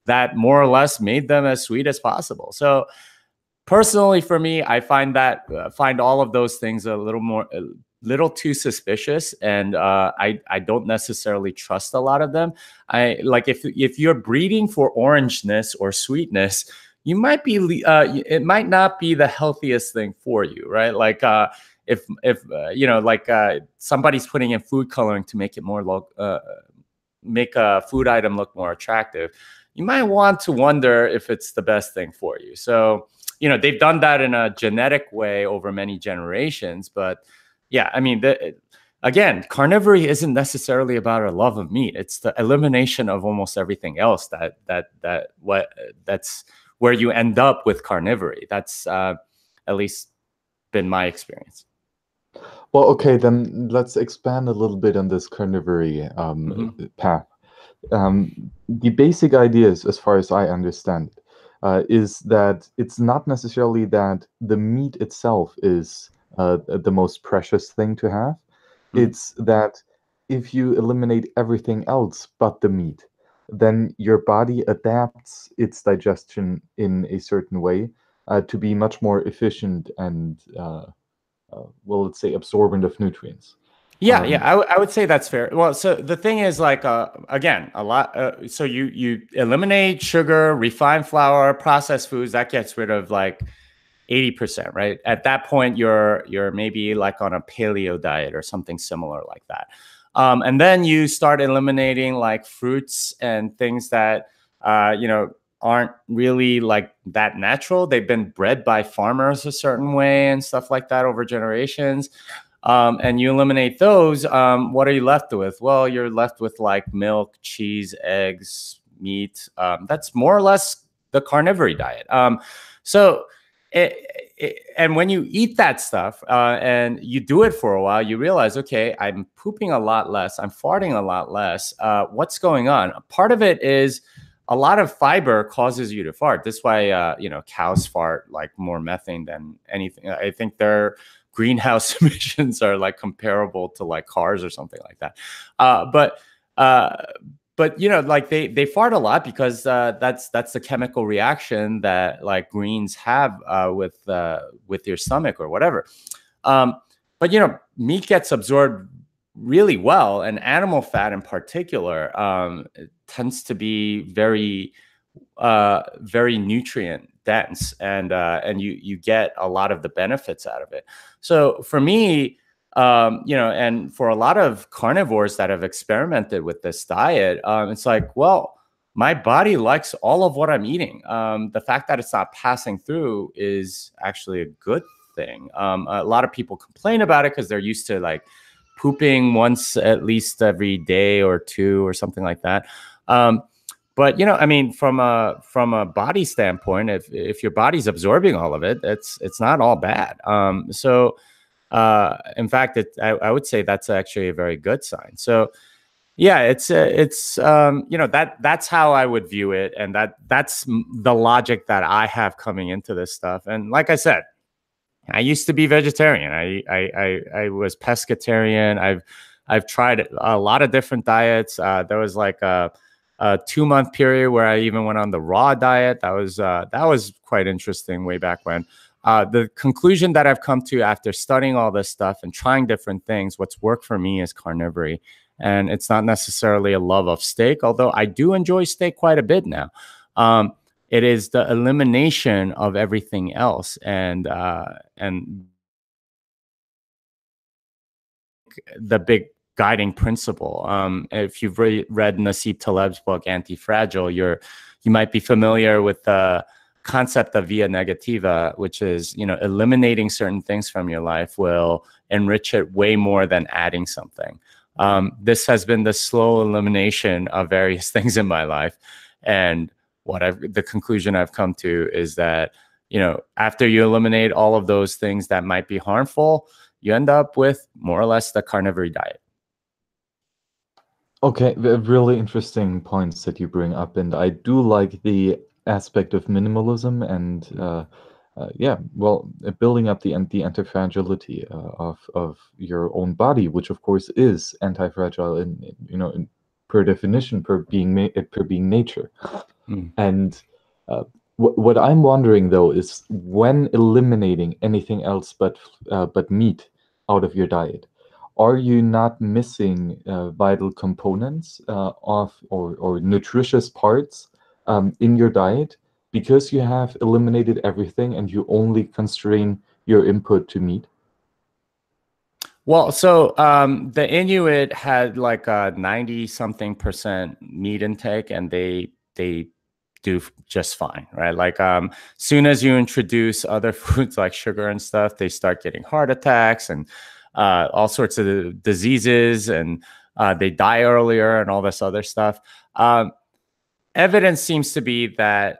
that more or less made them as sweet as possible. So personally, for me, I find all of those things a little too suspicious, and I don't necessarily trust a lot of them. I like if you're breeding for orangeness or sweetness, you might be it might not be the healthiest thing for you, right? Like if you know, like somebody's putting in food coloring to make it more make a food item look more attractive, you might want to wonder if it's the best thing for you. So, you know, they've done that in a genetic way over many generations. But yeah, I mean, again, carnivory isn't necessarily about a love of meat. It's the elimination of almost everything else that's where you end up with carnivory. That's at least been my experience. Well, okay, then let's expand a little bit on this carnivory path. The basic ideas, as far as I understand it, is that it's not necessarily that the meat itself is the most precious thing to have. It's that if you eliminate everything else but the meat, then your body adapts its digestion in a certain way to be much more efficient and, well, let's say, absorbent of nutrients. Yeah, I would say that's fair. Well, so the thing is, like, again, a lot. So you eliminate sugar, refined flour, processed foods. That gets rid of like 80%, right? At that point, you're maybe like on a paleo diet or something similar like that. And then you start eliminating like fruits and things that you know, aren't really like that natural. They've been bred by farmers a certain way and stuff like that over generations. And you eliminate those, what are you left with? Well, you're left with like milk, cheese, eggs, meat. That's more or less the carnivory diet. So, and when you eat that stuff and you do it for a while, you realize, okay, I'm pooping a lot less. I'm farting a lot less. What's going on? Part of it is a lot of fiber causes you to fart. That's why, you know, cows fart like more methane than anything. I think their greenhouse emissions are like comparable to like cars or something like that. But you know, like they fart a lot because that's the chemical reaction that like greens have with your stomach or whatever. But you know, meat gets absorbed really well, and animal fat in particular tends to be very nutrient dense, and you get a lot of the benefits out of it. So for me, you know, and for a lot of carnivores that have experimented with this diet, it's like, well, my body likes all of what I'm eating. The fact that it's not passing through is actually a good thing. A lot of people complain about it because they're used to like pooping once at least every day or two or something like that. But you know, I mean, from a body standpoint, if your body's absorbing all of it, it's not all bad. So in fact, I would say that's actually a very good sign. So yeah, it's you know, that's how I would view it, and that's the logic that I have coming into this stuff. And like I said, I used to be vegetarian. I was pescatarian. I've tried a lot of different diets. There was like a 2-month period where I even went on the raw diet. That was quite interesting way back when. The conclusion that I've come to after studying all this stuff and trying different things, what's worked for me is carnivory. And it's not necessarily a love of steak, although I do enjoy steak quite a bit now. It is the elimination of everything else, and the big guiding principle. If you've read Nassim Taleb's book Anti-Fragile, you might be familiar with the concept of via negativa, which is, eliminating certain things from your life will enrich it way more than adding something. This has been the slow elimination of various things in my life, and the conclusion I've come to is that, after you eliminate all of those things that might be harmful, you end up with more or less the carnivore diet. Okay, really interesting points that you bring up, and I do like the aspect of minimalism and building up the anti-fragility of your own body, which of course is anti-fragile per definition, per being nature. And what I'm wondering though is, when eliminating anything else but meat out of your diet, are you not missing vital components or nutritious parts in your diet, because you have eliminated everything and you only constrain your input to meat? Well, so the Inuit had like a 90-something% meat intake, and they do just fine, right? Like soon as you introduce other foods like sugar and stuff, they start getting heart attacks and all sorts of diseases, and they die earlier and all this other stuff. Evidence seems to be that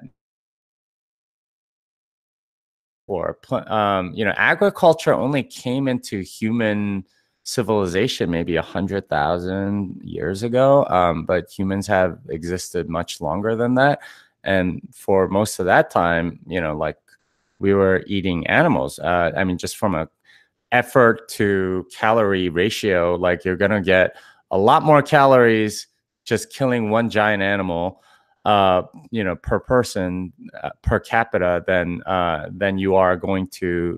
agriculture only came into human civilization maybe 100,000 years ago, but humans have existed much longer than that. And for most of that time, like, we were eating animals. I mean, just from a effort to calorie ratio, like, you're gonna get a lot more calories just killing one giant animal per person, per capita, than you are going to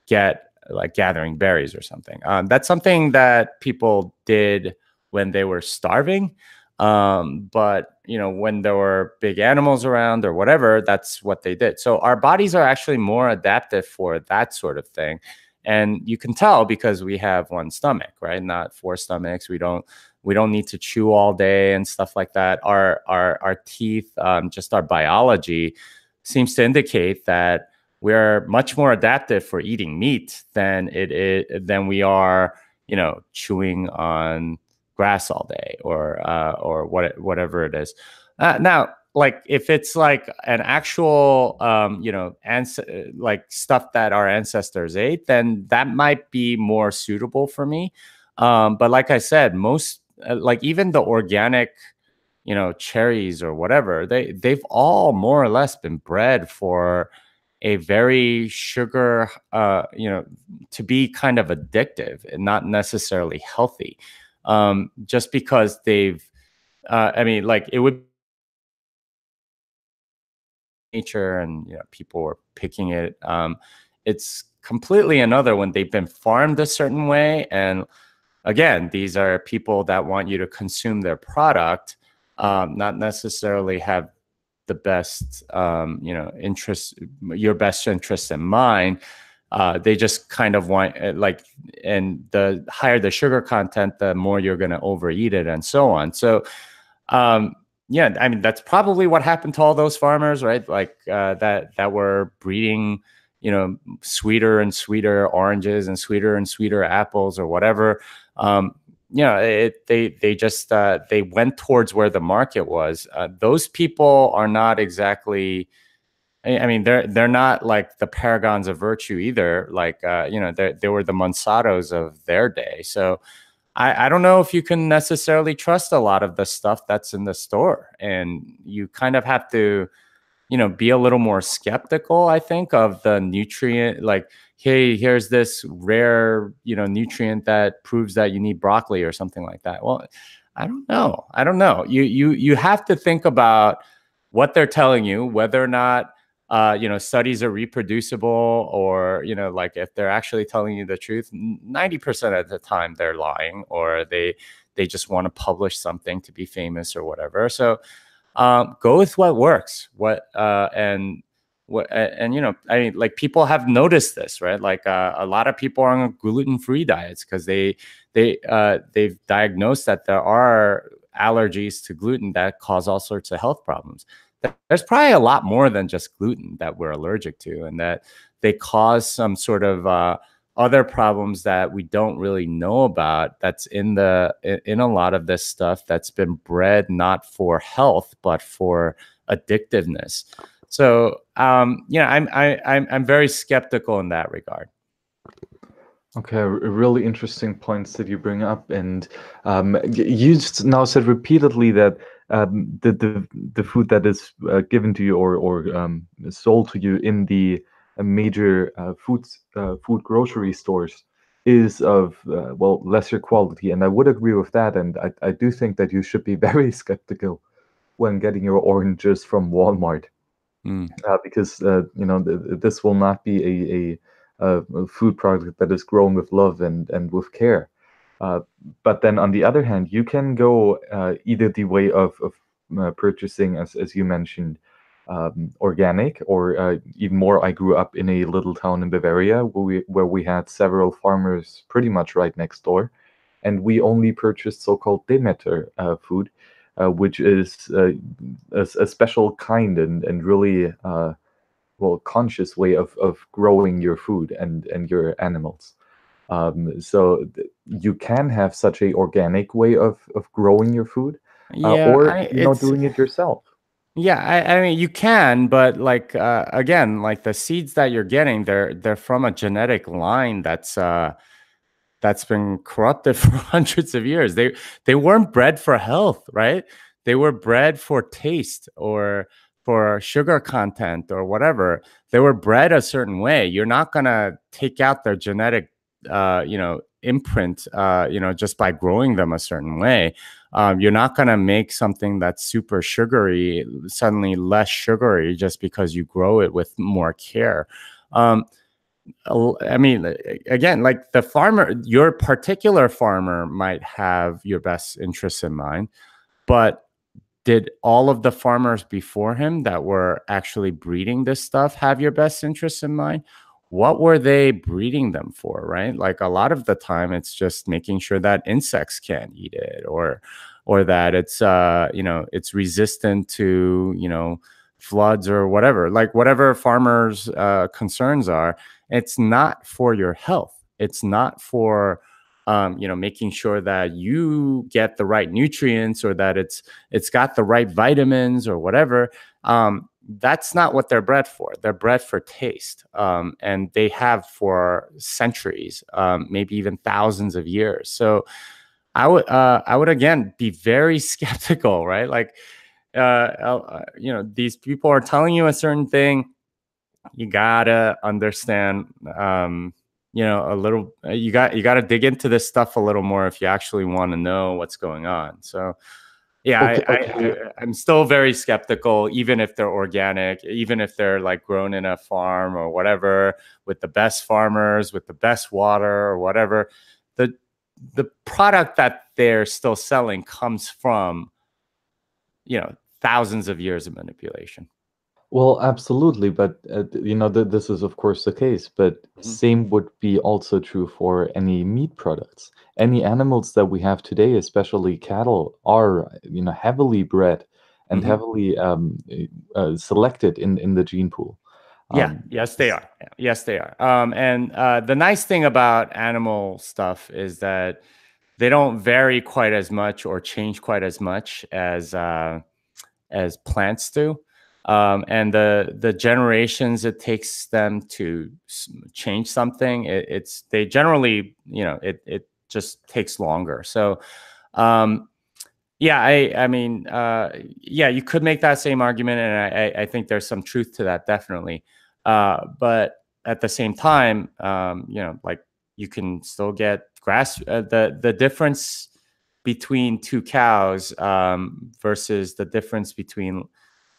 get gathering berries or something. That's something that people did when they were starving. But when there were big animals around or whatever, that's what they did. So our bodies are actually more adaptive for that sort of thing. And you can tell because we have one stomach, right? Not four stomachs. We don't need to chew all day and stuff like that. Our teeth, just our biology seems to indicate that we're much more adaptive for eating meat than we are, chewing on grass all day or whatever it is. Now, like, if it's like an actual, like stuff that our ancestors ate, then that might be more suitable for me. But like I said, most, like, even the organic, cherries or whatever, they've all more or less been bred for a very sugar, to be kind of addictive and not necessarily healthy. Just because they've, it would nature and people were picking it. It's completely another when they've been farmed a certain way. And again, these are people that want you to consume their product, not necessarily have the best, your best interest in mind. They just kind of want, and the higher the sugar content, the more you're going to overeat it and so on. So, yeah, I mean, that's probably what happened to all those farmers, right? Like that were breeding, sweeter and sweeter oranges and sweeter apples or whatever. They just they went towards where the market was. Those people are not exactly, I mean, they're not like the paragons of virtue either. Like, they were the Monsantos of their day. So I don't know if you can necessarily trust a lot of the stuff that's in the store, and you kind of have to, be a little more skeptical, I think, of the nutrient. Like, hey, here's this rare, nutrient that proves that you need broccoli or something like that. Well, I don't know. You have to think about what they're telling you, whether or not, studies are reproducible, or, like, if they're actually telling you the truth. 90% of the time they're lying, or they just want to publish something to be famous or whatever. So go with what works. I mean, like, people have noticed this, right? Like, a lot of people are on gluten-free diets because they they've diagnosed that there are allergies to gluten that cause all sorts of health problems. There's probably a lot more than just gluten that we're allergic to, and that they cause some sort of other problems that we don't really know about. That's in a lot of this stuff that's been bred not for health but for addictiveness. So I'm very skeptical in that regard. Okay, really interesting points that you bring up, and you just now said repeatedly that the food that is given to you or sold to you in the major food grocery stores is of well, lesser quality, and I would agree with that, and I do think that you should be very skeptical when getting your oranges from Walmart. Because this will not be a food product that is grown with love and with care. But then on the other hand, you can go either the way of purchasing, as you mentioned, organic, or even more. I grew up in a little town in Bavaria where we had several farmers pretty much right next door, and we only purchased so-called Demeter food, which is a special kind and really well, conscious way of growing your food and your animals. So you can have such a organic way of growing your food, or doing it yourself. Yeah, I mean, you can, but like again, like the seeds that you're getting, they're from a genetic line that's been corrupted for hundreds of years. They weren't bred for health, right? They were bred for taste or for sugar content or whatever. They were bred a certain way. You're not gonna take out their genetic, imprint, just by growing them a certain way. You're not gonna make something that's super sugary suddenly less sugary just because you grow it with more care. I mean, again, like the farmer, your particular farmer might have your best interests in mind, but did all of the farmers before him that were actually breeding this stuff have your best interests in mind? What were they breeding them for, right? Like a lot of the time, it's just making sure that insects can't eat it, or that it's it's resistant to floods or whatever. Like whatever farmers' concerns are, it's not for your health. It's not for making sure that you get the right nutrients or that it's got the right vitamins or whatever. That's not what they're bred for. They're bred for taste, and they have for centuries, maybe even thousands of years. So I would again be very skeptical, right? Like, these people are telling you a certain thing. You gotta understand, a little. You got to dig into this stuff a little more if you actually want to know what's going on. So, yeah, Okay. I'm still very skeptical, even if they're organic, even if they're like grown in a farm or whatever, with the best farmers, with the best water or whatever. The product that they're still selling comes from, thousands of years of manipulation. Well, absolutely, but this is of course the case, but same would be also true for any meat products. Any animals that we have today, especially cattle, are heavily bred and heavily selected in the gene pool. Yes, they are. Yes, they are. And the nice thing about animal stuff is that they don't vary quite as much or change quite as much as plants do. And the generations it takes them to change something, they generally, it just takes longer. So, yeah, I mean, you could make that same argument, and I think there's some truth to that, definitely. But at the same time, like you can still get grass. The difference between two cows versus the difference between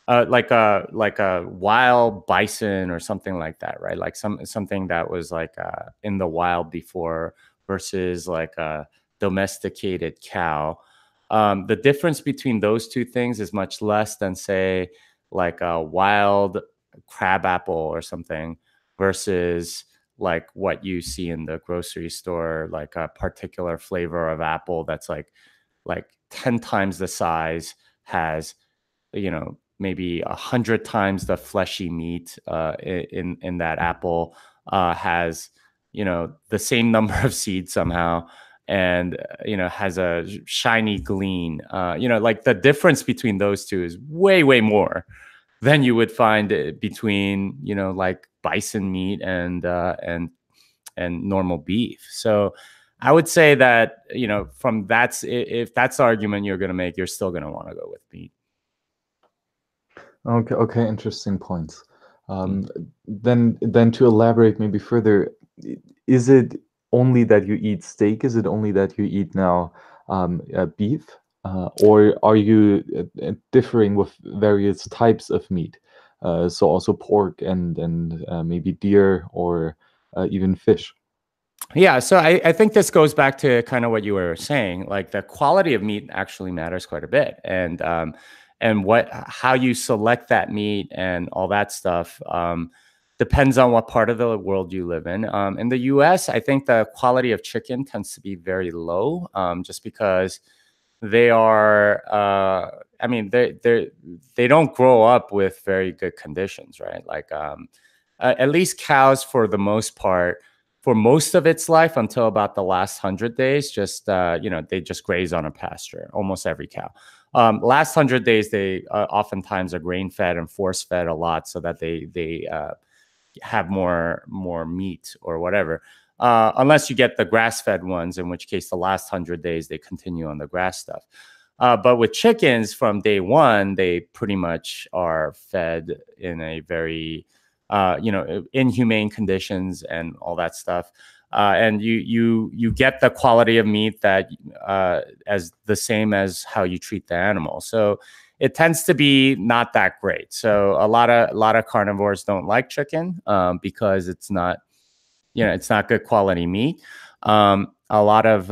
like a wild bison or something like that, right? Like something that was like in the wild before versus like a domesticated cow. The difference between those two things is much less than, say, like a wild crabapple or something versus like what you see in the grocery store, like a particular flavor of apple that's like 10 times the size, has, you know, maybe 100 times the fleshy meat in that apple, has, you know, the same number of seeds somehow, and you know, has a shiny gleam. You know, like the difference between those two is way more than you would find between, you know, like bison meat and normal beef. So I would say that, you know, from that's, if that's the argument you're going to make, you're still going to want to go with meat. Okay, interesting points. Then to elaborate maybe further, is it only that you eat steak? Is it only that you eat now beef? Or are you differing with various types of meat? So also pork and maybe deer or even fish. Yeah, so I think this goes back to kind of what you were saying. Like the quality of meat actually matters quite a bit, and how you select that meat and all that stuff depends on what part of the world you live in. In the U.S., I think the quality of chicken tends to be very low, just because they are. I mean, they don't grow up with very good conditions, right? Like at least cows, for the most part, for most of its life until about the last 100 days, just you know, they just graze on a pasture. Almost every cow. Last 100 days, they oftentimes are grain fed and force fed a lot, so that they have more meat or whatever. Unless you get the grass fed ones, in which case the last 100 days they continue on the grass stuff. But with chickens, from day one, they pretty much are fed in a very you know, inhumane conditions and all that stuff. And you get the quality of meat that as the same as how you treat the animal. So it tends to be not that great. So a lot of carnivores don't like chicken because it's not, you know, it's not good quality meat. A lot of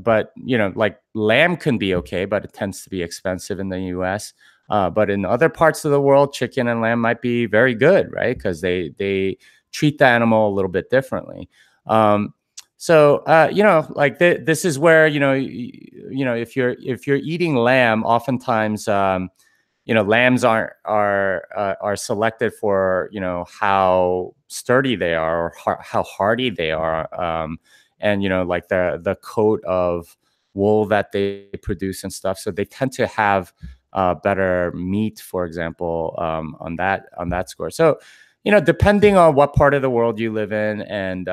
but you know, like lamb can be okay, but it tends to be expensive in the US. But in other parts of the world, chicken and lamb might be very good, right? Because they treat the animal a little bit differently. So you know, like this is where, you know, if you're eating lamb, oftentimes you know, lambs are selected for, you know, how sturdy they are, or how hardy they are, and you know, like the coat of wool that they produce and stuff. So they tend to have better meat, for example, on that score. So, you know, depending on what part of the world you live in and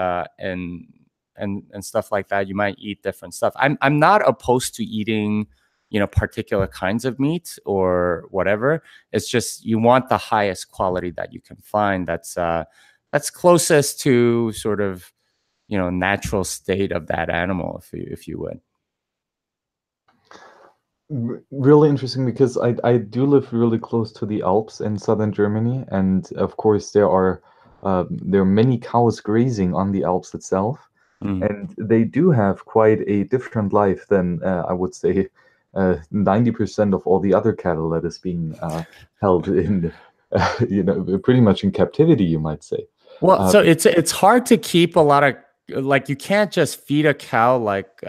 stuff like that, you might eat different stuff. I'm not opposed to eating, you know, particular kinds of meat or whatever. It's just you want the highest quality that you can find. That's closest to sort of, you know, natural state of that animal, if you would. Really interesting, because I do live really close to the Alps in southern Germany, and of course there are many cows grazing on the Alps itself, and they do have quite a different life than I would say 90% of all the other cattle that is being held in you know, pretty much in captivity, you might say. Well, so it's hard to keep a lot of, like, you can't just feed a cow like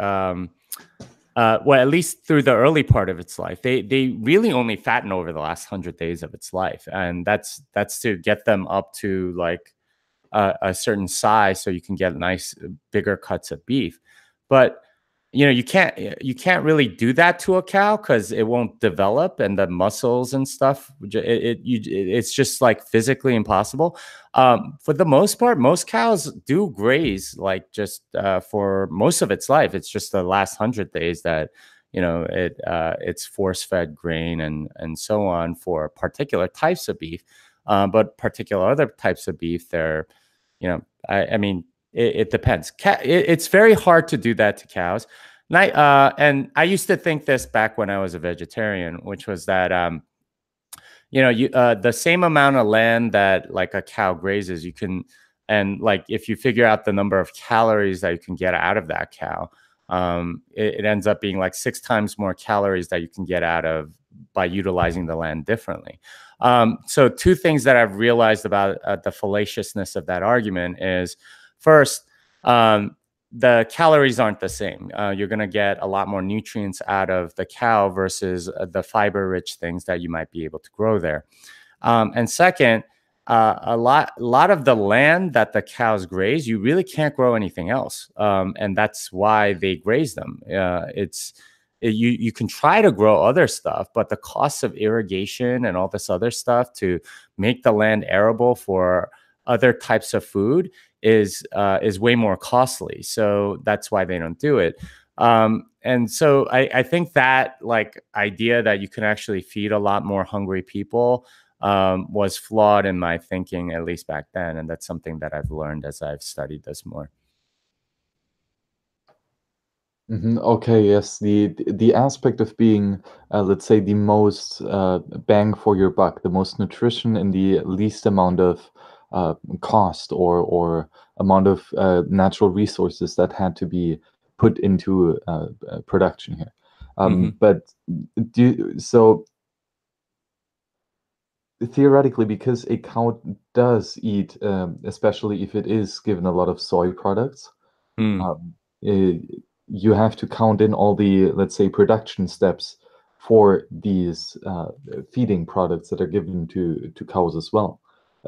well, at least through the early part of its life. They really only fatten over the last 100 days of its life, and that's to get them up to like a certain size, so you can get nice bigger cuts of beef. But you know, you can't really do that to a cow because it won't develop, and the muscles and stuff, it's just like physically impossible. For the most part, most cows do graze like just for most of its life. It's just the last 100 days that, you know, it's force fed grain and so on for particular types of beef. But particular other types of beef, they're, you know, I mean, it depends. It's very hard to do that to cows. And I used to think this back when I was a vegetarian, which was that, you know, the same amount of land that like a cow grazes, you can, and like if you figure out the number of calories that you can get out of that cow, it ends up being like 6 times more calories that you can get out of by utilizing the land differently. So 2 things that I've realized about the fallaciousness of that argument is, First, the calories aren't the same. You're going to get a lot more nutrients out of the cow versus the fiber-rich things that you might be able to grow there. And second, a lot of the land that the cows graze, you really can't grow anything else, and that's why they graze them. You can try to grow other stuff, but the cost of irrigation and all this other stuff to make the land arable for other types of food is way more costly. So that's why they don't do it. And so I think that like idea that you can actually feed a lot more hungry people was flawed in my thinking, at least back then. And that's something that I've learned as I've studied this more. Okay, yes, the aspect of being, let's say, the most bang for your buck, the most nutrition in the least amount of cost or amount of natural resources that had to be put into production here. But so theoretically, because a cow does eat, especially if it is given a lot of soy products, you have to count in all the, let's say, production steps for these feeding products that are given to cows as well.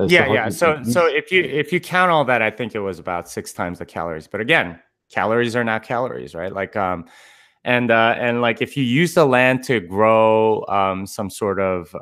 Yeah. So if you count all that, I think it was about 6 times the calories. But again, calories are not calories, right? Like and like if you use the land to grow some sort of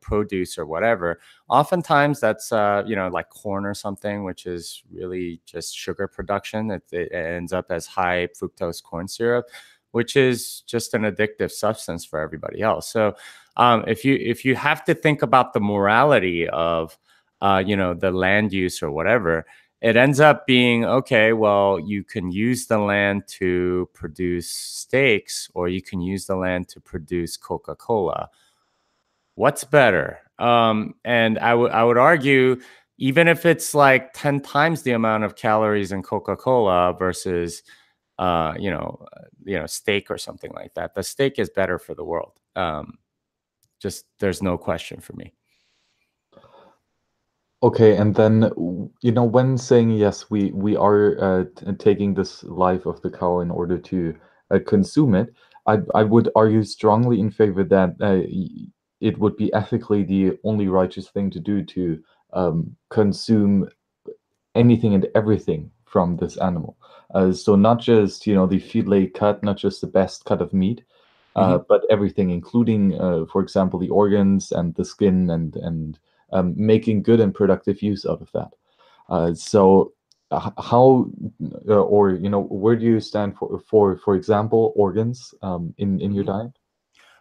produce or whatever, oftentimes that's like corn or something, which is really just sugar production. It ends up as high fructose corn syrup, which is just an addictive substance for everybody else. So if you have to think about the morality of the land use or whatever, it ends up being, okay, well, you can use the land to produce steaks, or you can use the land to produce Coca-Cola. What's better? And I would argue, even if it's like 10 times the amount of calories in Coca-Cola versus steak or something like that, the steak is better for the world. Just there's no question for me. Okay, and then when saying yes, we are taking this life of the cow in order to consume it, I would argue strongly in favor that it would be ethically the only righteous thing to do to consume anything and everything from this animal. So not just the filet cut, not just the best cut of meat, but everything, including, for example, the organs and the skin and making good and productive use out of that. So how or where do you stand for example, organs in your diet?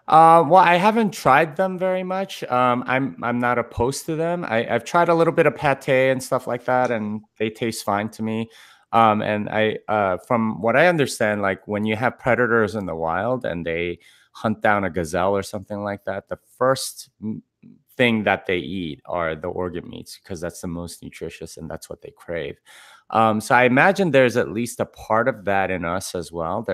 Well, I haven't tried them very much. I'm not opposed to them. I've tried a little bit of pate and stuff like that, and they taste fine to me. And from what I understand, like when you have predators in the wild and they hunt down a gazelle or something like that, the first thing that they eat are the organ meats because that's the most nutritious and that's what they crave. So I imagine there's at least a part of that in us as well.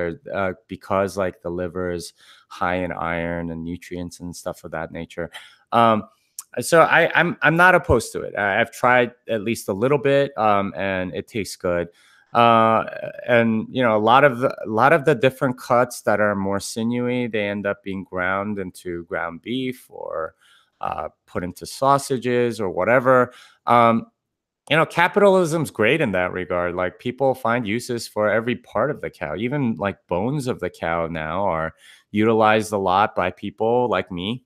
Because like the liver is high in iron and nutrients and stuff of that nature. So I'm not opposed to it. I've tried at least a little bit, and it tastes good. And a lot of the different cuts that are more sinewy, they end up being ground into ground beef or put into sausages or whatever. Capitalism's great in that regard. Like people find uses for every part of the cow. Even like bones of the cow now are utilized a lot by people like me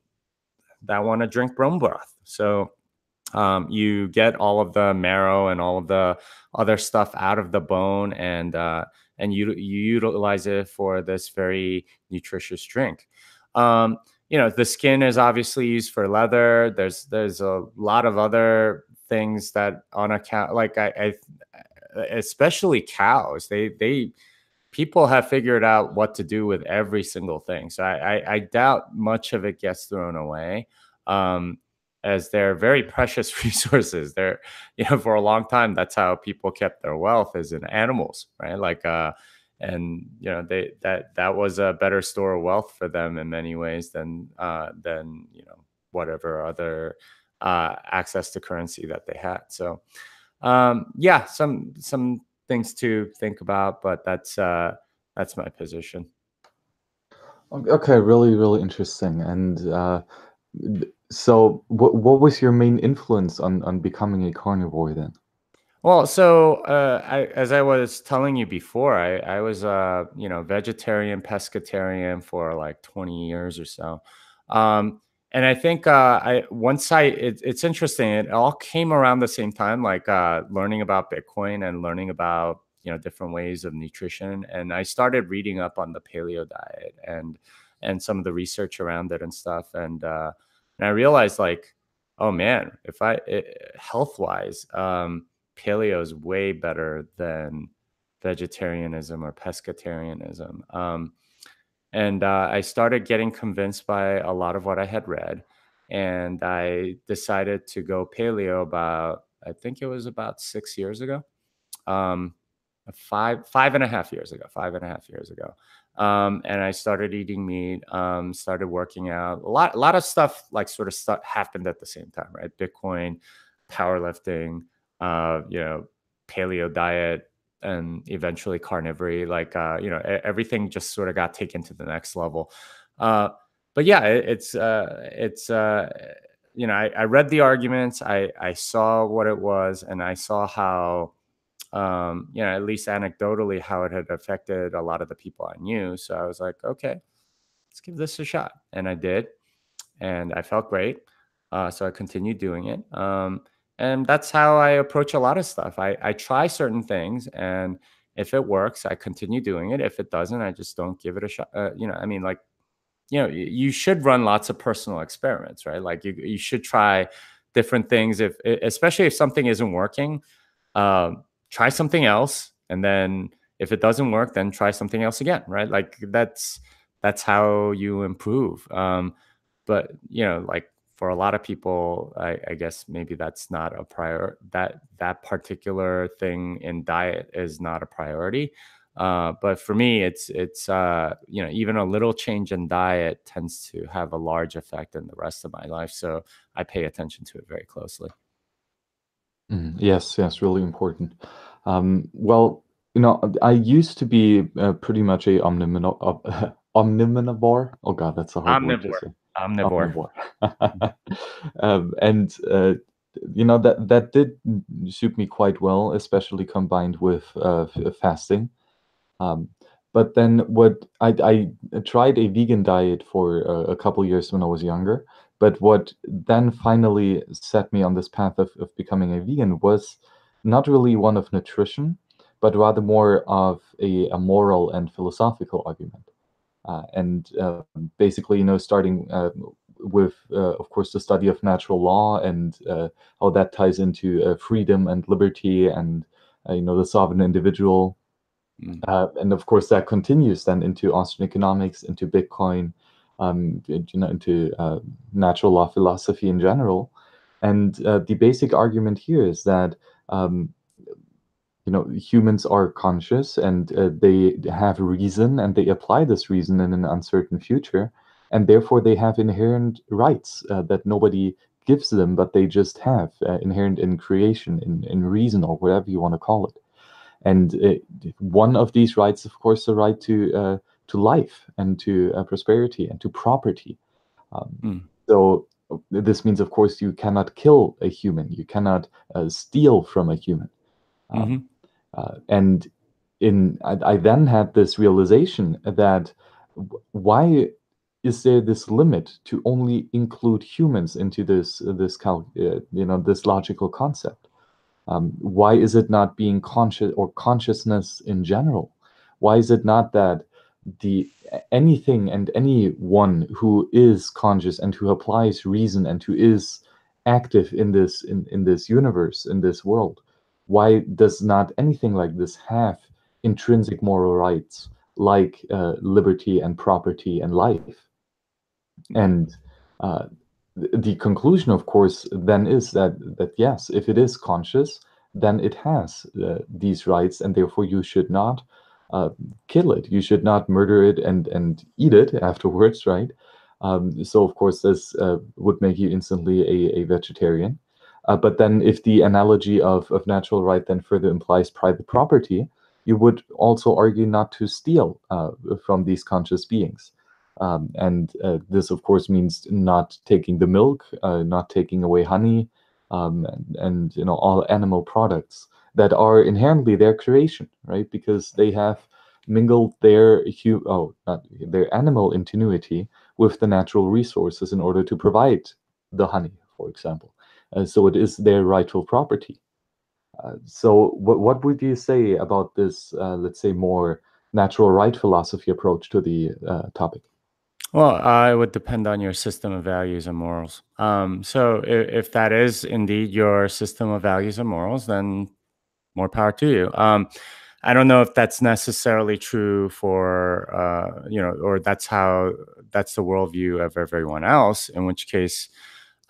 that want to drink bone broth. So you get all of the marrow and all of the other stuff out of the bone, and you utilize it for this very nutritious drink. The skin is obviously used for leather. There's a lot of other things that on a cow, like I especially cows, they people have figured out what to do with every single thing. So I doubt much of it gets thrown away, as they're very precious resources. They're, for a long time, that's how people kept their wealth, is in animals, right? Like, and that was a better store of wealth for them in many ways than whatever other access to currency that they had. So Yeah, some things to think about, but that's my position. Okay, really, really interesting. And so, what was your main influence on becoming a carnivore then? Well, so as I was telling you before, I was vegetarian, pescatarian for like 20 years or so, and I think it's interesting. It all came around the same time, like learning about Bitcoin and learning about different ways of nutrition, and I started reading up on the paleo diet and some of the research around it and stuff, and I realized like, oh man, if health wise. Paleo is way better than vegetarianism or pescatarianism. And I started getting convinced by a lot of what I had read. And I decided to go paleo I think it was about 6 years ago. Um, 5.5 years ago, 5.5 years ago. And I started eating meat, started working out. A lot of stuff like sort of stuff happened at the same time, right? Bitcoin, powerlifting, paleo diet, and eventually carnivory. Like everything just sort of got taken to the next level. But yeah, I read the arguments, I saw what it was, and I saw how at least anecdotally, how it had affected a lot of the people I knew. So I was like, okay, let's give this a shot. And I did. And I felt great. So I continued doing it. And that's how I approach a lot of stuff. I try certain things. And if it works, I continue doing it. If it doesn't, I just don't give it a shot. You should run lots of personal experiments, right? Like you should try different things, especially if something isn't working. Try something else, and then if it doesn't work, then try something else again, right? Like that's how you improve. But like for a lot of people, I guess maybe that's not a that particular thing in diet is not a priority. But for me, it's even a little change in diet tends to have a large effect in the rest of my life. So I pay attention to it very closely. Yes, yes, really important. Well, I used to be pretty much a omnivorous. Oh God, that's a hard word to Omnivore. say. Omnivore. Omnivore. And that did suit me quite well, especially combined with fasting. Um, but then I tried a vegan diet for a couple years when I was younger. But what then finally set me on this path of becoming a vegan was not really one of nutrition, but rather more of a moral and philosophical argument. And basically, starting with, of course, the study of natural law and how that ties into freedom and liberty and, the sovereign individual. And of course, that continues then into Austrian economics, into Bitcoin, into natural law philosophy in general. And the basic argument here is that um, humans are conscious and they have reason and they apply this reason in an uncertain future, and therefore they have inherent rights that nobody gives them, but they just have inherent in creation, in reason, or whatever you want to call it. And one of these rights, of course, the right to life and to prosperity and to property. So this means, of course, you cannot kill a human. You cannot steal from a human. And I then had this realization that why is there this limit to only include humans into this logical concept? Why is it not being conscious or consciousness in general? Why is it not that anything and anyone who is conscious and who applies reason and who is active in this universe, in this world, why does not anything like this have intrinsic moral rights like liberty and property and life? And the conclusion, of course, then is that yes, if it is conscious, then it has these rights, and therefore you should not kill it. You should not murder it and eat it afterwards, right? So, of course, this would make you instantly a vegetarian. But then if the analogy of natural right then further implies private property, you would also argue not to steal from these conscious beings. And this, of course, means not taking the milk, not taking away honey, and all animal products that are inherently their creation, right? Because they have mingled their their animal ingenuity with the natural resources in order to provide the honey, for example. So it is their rightful property. So what would you say about this, let's say, more natural right philosophy approach to the topic? Well, it would depend on your system of values and morals. So if that is indeed your system of values and morals, then more power to you. I don't know if that's necessarily true for, or that's the worldview of everyone else, in which case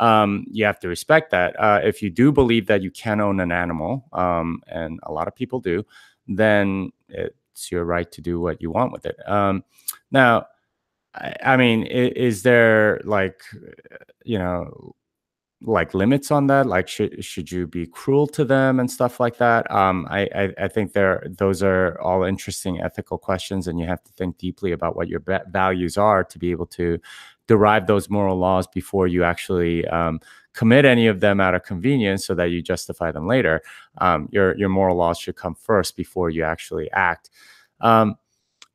you have to respect that. If you do believe that you can own an animal, and a lot of people do, then it's your right to do what you want with it. Now, I mean, is there like limits on that? Like, should you be cruel to them and stuff like that? I think those are all interesting ethical questions, and you have to think deeply about what your values are to be able to derive those moral laws before you actually commit any of them out of convenience, so that you justify them later. Your moral laws should come first before you actually act.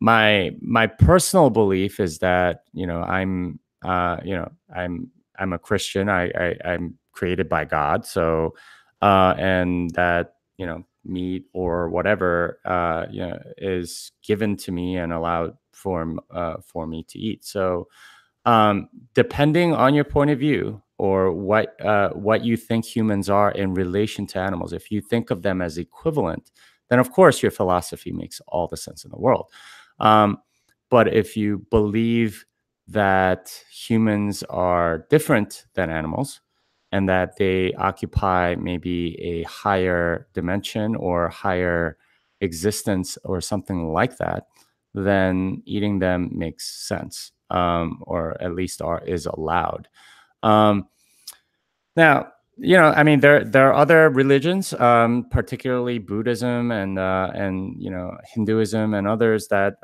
My personal belief is that I'm a Christian. I'm created by God, so and that meat or whatever is given to me and allowed for me to eat. So depending on your point of view or what you think humans are in relation to animals, if you think of them as equivalent, then of course your philosophy makes all the sense in the world. But if you believe that humans are different than animals and that they occupy maybe a higher dimension or higher existence or something like that, then eating them makes sense, or at least is allowed. Now, I mean, there are other religions, particularly Buddhism and Hinduism and others that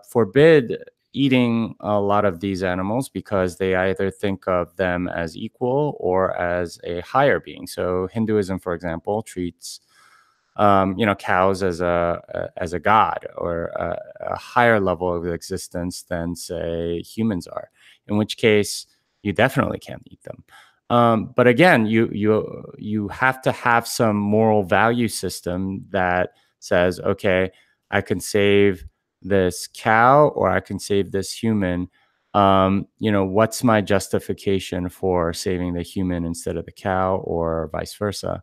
forbid eating a lot of these animals because they either think of them as equal or as a higher being. So Hinduism, for example, treats cows as a god or a higher level of existence than, say, humans are. In which case, you definitely can't eat them. But again, you have to have some moral value system that says, okay, I can save this cow or I can save this human. What's my justification for saving the human instead of the cow, or vice versa?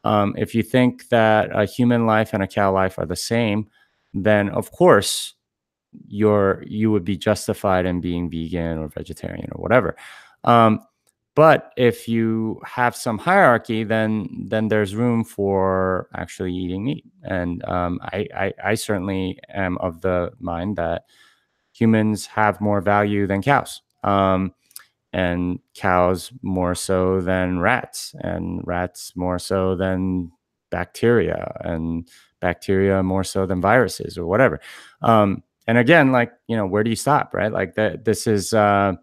If you think that a human life and a cow life are the same, then of course you would be justified in being vegan or vegetarian or whatever. But if you have some hierarchy, then there's room for actually eating meat. And I certainly am of the mind that humans have more value than cows. And cows more so than rats, and rats more so than bacteria, and bacteria more so than viruses or whatever. And again, like, where do you stop, right? Like this is a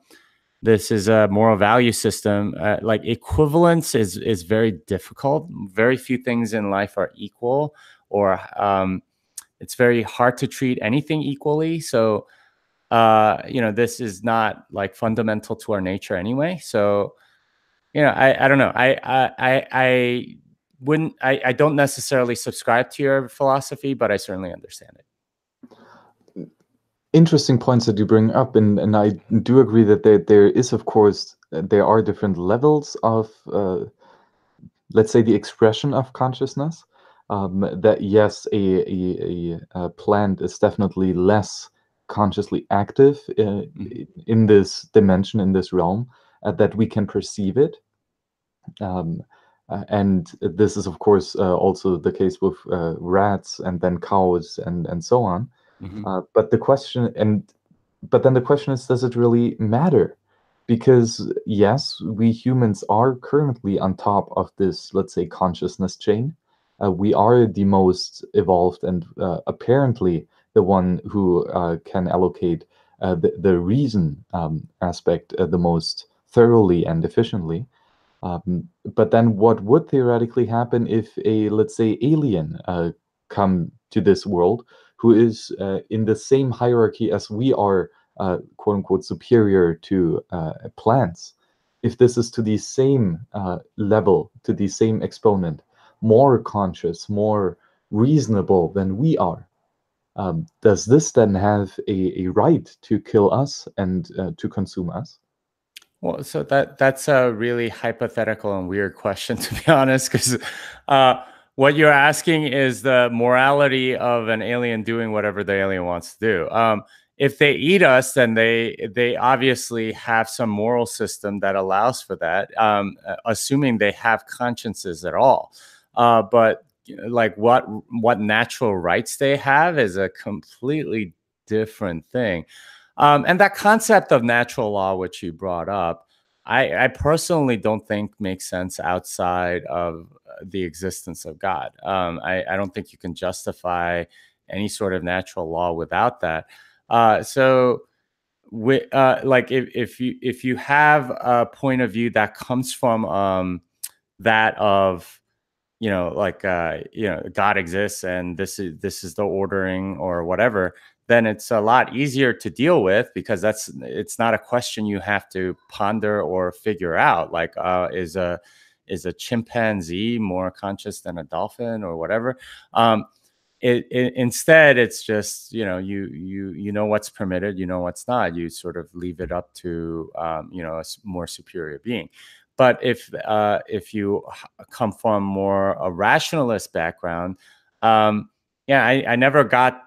moral value system. Like, equivalence is very difficult. Very few things in life are equal, or it's very hard to treat anything equally. So this is not like fundamental to our nature anyway. So, I don't know. I wouldn't, I don't necessarily subscribe to your philosophy, but I certainly understand it. Interesting points that you bring up, and I do agree that there is, of course, there are different levels of, let's say, the expression of consciousness. That yes, a plant is definitely less consciously active in this dimension, in this realm, that we can perceive it. And this is, of course, also the case with rats and then cows and so on. But then the question is, does it really matter? Because yes, we humans are currently on top of this, let's say, consciousness chain. We are the most evolved and apparently the one who can allocate the reason aspect the most thoroughly and efficiently. But then what would theoretically happen if a, let's say, alien come to this world who is in the same hierarchy as we are, quote unquote, superior to plants? If this is to the same level, to the same exponent, more conscious, more reasonable than we are, does this then have a right to kill us and to consume us? Well, so that's a really hypothetical and weird question, to be honest, because what you're asking is the morality of an alien doing whatever the alien wants to do. If they eat us, then they obviously have some moral system that allows for that, assuming they have consciences at all. But like what natural rights they have is a completely different thing. And that concept of natural law, which you brought up, I personally don't think makes sense outside of the existence of God. I don't think you can justify any sort of natural law without that. So, like if you have a point of view that comes from that of like God exists and this is the ordering or whatever, then it's a lot easier to deal with because it's not a question you have to ponder or figure out. Like, is a chimpanzee more conscious than a dolphin or whatever? Instead, it's just you know what's permitted, you know what's not. You sort of leave it up to a more superior being. But if you come from more a rationalist background, yeah, I never got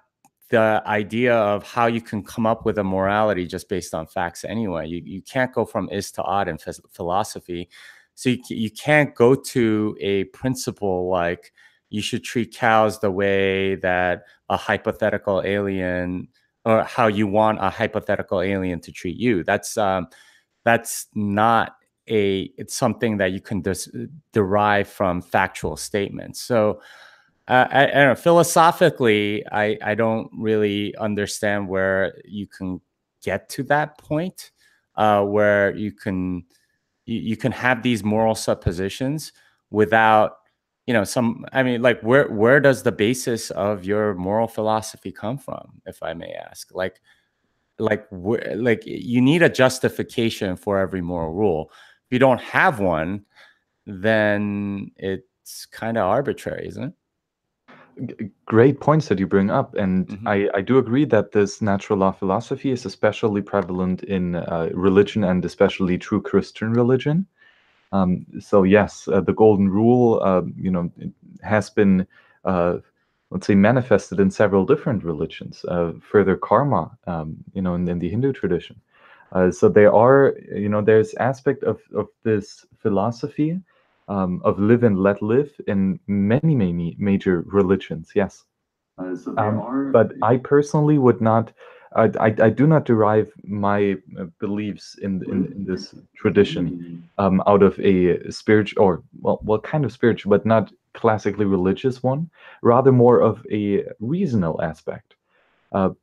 the idea of how you can come up with a morality just based on facts anyway. You can't go from is to odd in philosophy. So you can't go to a principle like you should treat cows the way that a hypothetical alien or how you want a hypothetical alien to treat you. That's not it's something that you can derive from factual statements. So I don't know, philosophically, I don't really understand where you can get to that point where you can have these moral suppositions without I mean, like where does the basis of your moral philosophy come from, if I may ask? Like you need a justification for every moral rule. If you don't have one, then it's kind of arbitrary, isn't it? Great points that you bring up, and Mhm. I do agree that this natural law philosophy is especially prevalent in religion and especially true Christian religion. So yes, the golden rule, it has been, let's say, manifested in several different religions. Further karma, in the Hindu tradition. So there are, there's aspect of this philosophy of live and let live in many, many major religions. Yes. But I personally would not. I do not derive my beliefs in this tradition out of a spiritual or well, kind of spiritual, but not classically religious one. Rather, more of a reasonable aspect,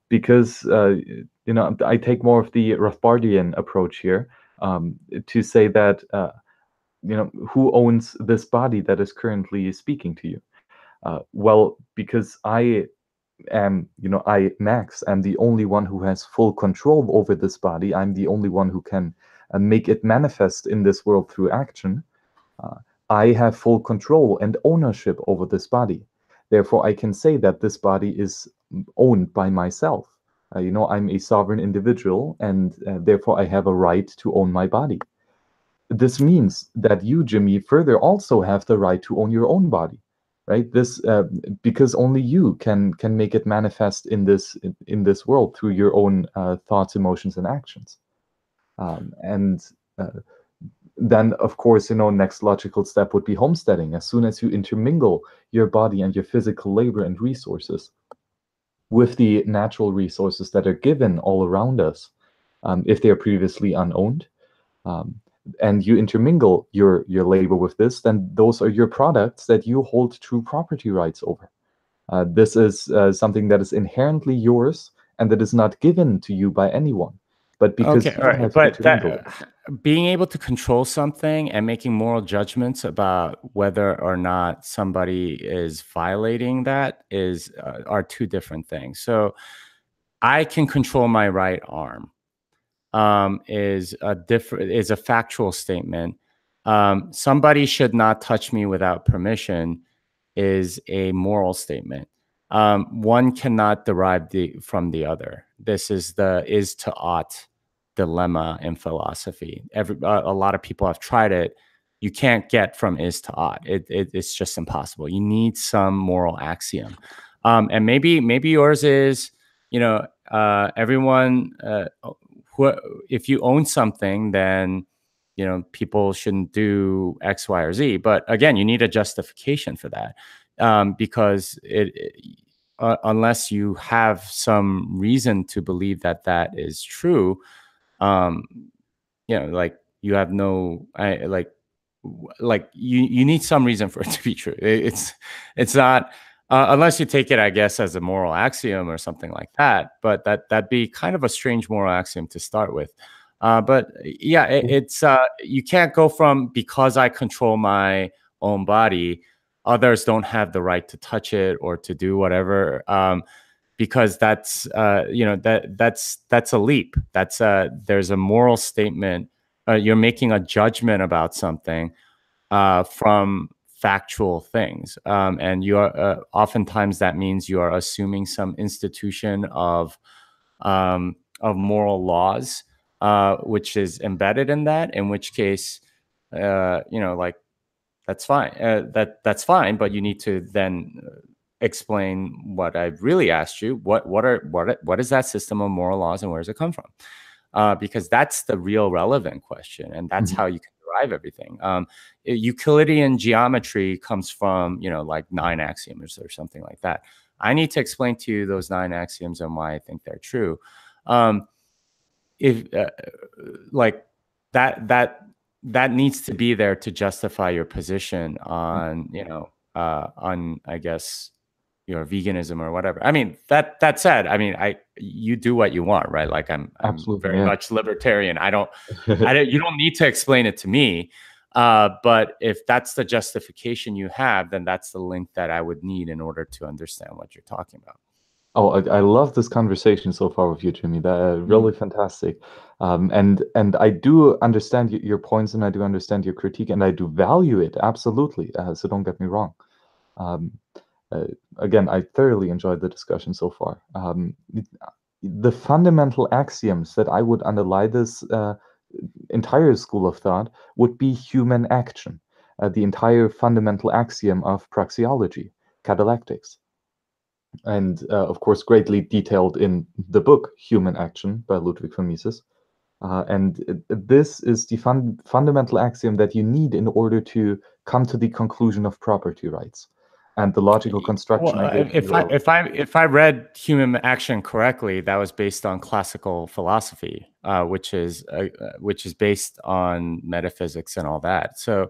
because I take more of the Rothbardian approach here to say that who owns this body that is currently speaking to you? Well, because Max, I'm the only one who has full control over this body. I'm the only one who can make it manifest in this world through action. Uh, I have full control and ownership over this body. Therefore, I can say that this body is owned by myself. I'm a sovereign individual, and therefore I have a right to own my body. This means that you, Jimmy, further also have the right to own your own body, right? This because only you can make it manifest in this world through your own thoughts, emotions, and actions. And then, of course, next logical step would be homesteading. As soon as you intermingle your body and your physical labor and resources with the natural resources that are given all around us, if they are previously unowned, and you intermingle your labor with this, then those are your products that you hold true property rights over. This is something that is inherently yours and that is not given to you by anyone, but because Okay, you all right. have But intermingled it. being able to control something and making moral judgments about whether or not somebody is violating that are two different things. So I can control my right arm. Is a factual statement. Somebody should not touch me without permission is a moral statement. One cannot derive from the other. This is the is to ought dilemma in philosophy. A lot of people have tried it. You can't get from is to ought. It's just impossible. You need some moral axiom, and maybe yours is, everyone. If you own something, then people shouldn't do X, Y, or Z. But again, you need a justification for that, because unless you have some reason to believe that that is true, um, like you have no, you need some reason for it to be true. It's not. Unless you take it, I guess, as a moral axiom or something like that, but that'd be kind of a strange moral axiom to start with. But yeah, it's you can't go from because I control my own body, others don't have the right to touch it or to do whatever, because that's that's a leap. There's a moral statement. You're making a judgment about something from factual things, and you are oftentimes that means you are assuming some institution of moral laws, which is embedded in that. In which case, like that's fine. That's fine, but you need to then explain what I've really asked you. What is that system of moral laws, and where does it come from? Because that's the real relevant question, and that's how you can derive everything. Euclidean geometry comes from, like 9 axioms or something like that. I need to explain to you those 9 axioms and why I think they're true. If like that needs to be there to justify your position on, on, I guess, your veganism or whatever. I mean, that said, I mean, you do what you want, right? Like I'm very much libertarian. I don't, you don't need to explain it to me. But if that's the justification you have, then that's the link that I would need in order to understand what you're talking about. Oh, I love this conversation so far with you, Jimmy. That really fantastic. And I do understand your points, and I do understand your critique, and I do value it absolutely. So don't get me wrong. Again, I thoroughly enjoyed the discussion so far. The fundamental axioms that I would underlie this entire school of thought would be human action, the entire fundamental axiom of praxeology, catalectics. And of course, greatly detailed in the book Human Action by Ludwig von Mises. And this is the fundamental axiom that you need in order to come to the conclusion of property rights. And the logical construction. Well, if I read Human Action correctly, that was based on classical philosophy, which is based on metaphysics and all that. So,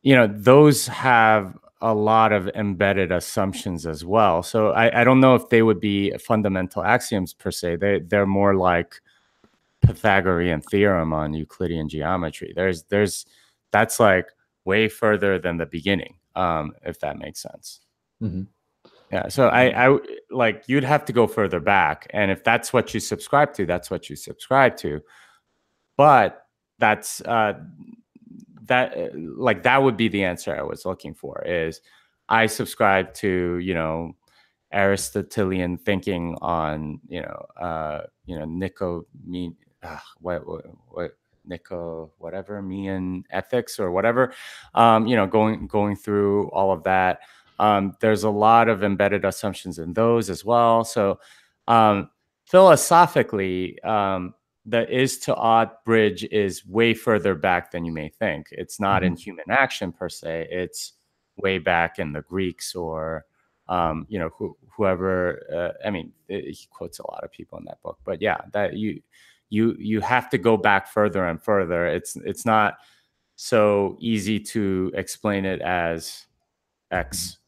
those have a lot of embedded assumptions as well. So I don't know if they would be fundamental axioms per se. They're more like Pythagorean theorem on Euclidean geometry. That's like way further than the beginning, if that makes sense. Yeah. So I like, you'd have to go further back, and if that's what you subscribe to, that's what you subscribe to. But that's that would be the answer I was looking for. Is I subscribe to Aristotelian thinking on Nicomean ethics or whatever, going through all of that. There's a lot of embedded assumptions in those as well. So philosophically, the is to ought bridge is way further back than you may think. It's not in human action per se. It's way back in the Greeks or whoever. I mean, he quotes a lot of people in that book, but yeah, that you have to go back further and further. It's not so easy to explain it as X,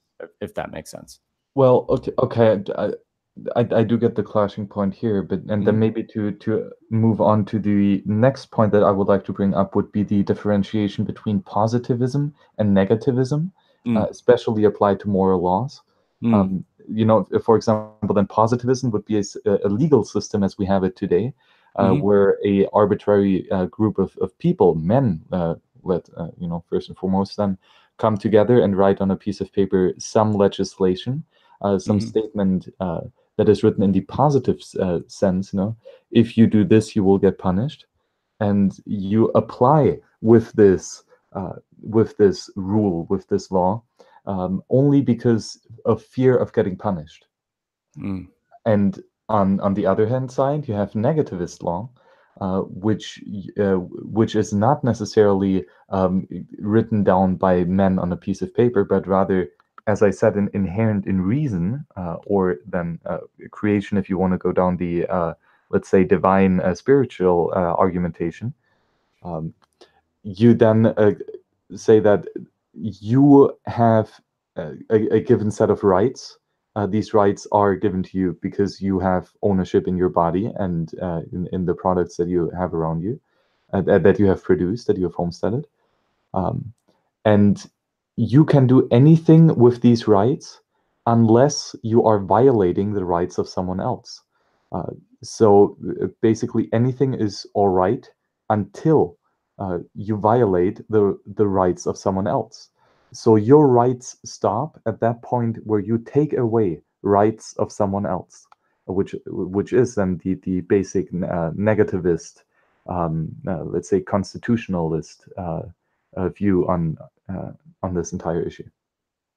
if that makes sense. Well, okay. I do get the clashing point here, but and then maybe to move on to the next point that I would like to bring up would be the differentiation between positivism and negativism, especially applied to moral laws. For example, then positivism would be a legal system as we have it today, where a arbitrary group of people, men, first and foremost, then come together and write on a piece of paper some legislation, some statement that is written in the positive sense. If you do this, you will get punished, and you apply with this rule, with this law, only because of fear of getting punished. And on the other hand side, you have negativist law, which is not necessarily written down by men on a piece of paper, but rather, as I said, inherent in reason, or then creation, if you want to go down the, let's say, divine spiritual argumentation. You then say that you have a given set of rights. These rights are given to you because you have ownership in your body and in the products that you have around you, that you have produced, that you have homesteaded. And you can do anything with these rights unless you are violating the rights of someone else. So basically anything is all right until you violate the rights of someone else. So your rights stop at that point where you take away rights of someone else, which is then the basic negativist, let's say constitutionalist view on this entire issue.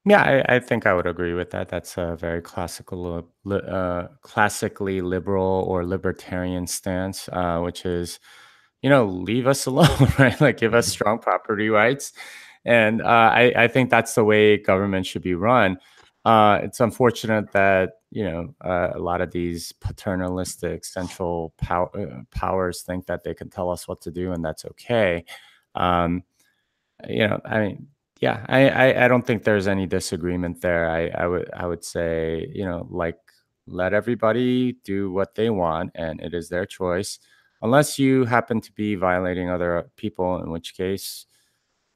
Yeah, I think I would agree with that. That's a very classically liberal or libertarian stance, which is, leave us alone, right? Like give us strong property rights. And I think that's the way government should be run. It's unfortunate that, a lot of these paternalistic central powers think that they can tell us what to do and that's okay. I mean, yeah, I don't think there's any disagreement there. I would say, like, let everybody do what they want and it is their choice, unless you happen to be violating other people, in which case,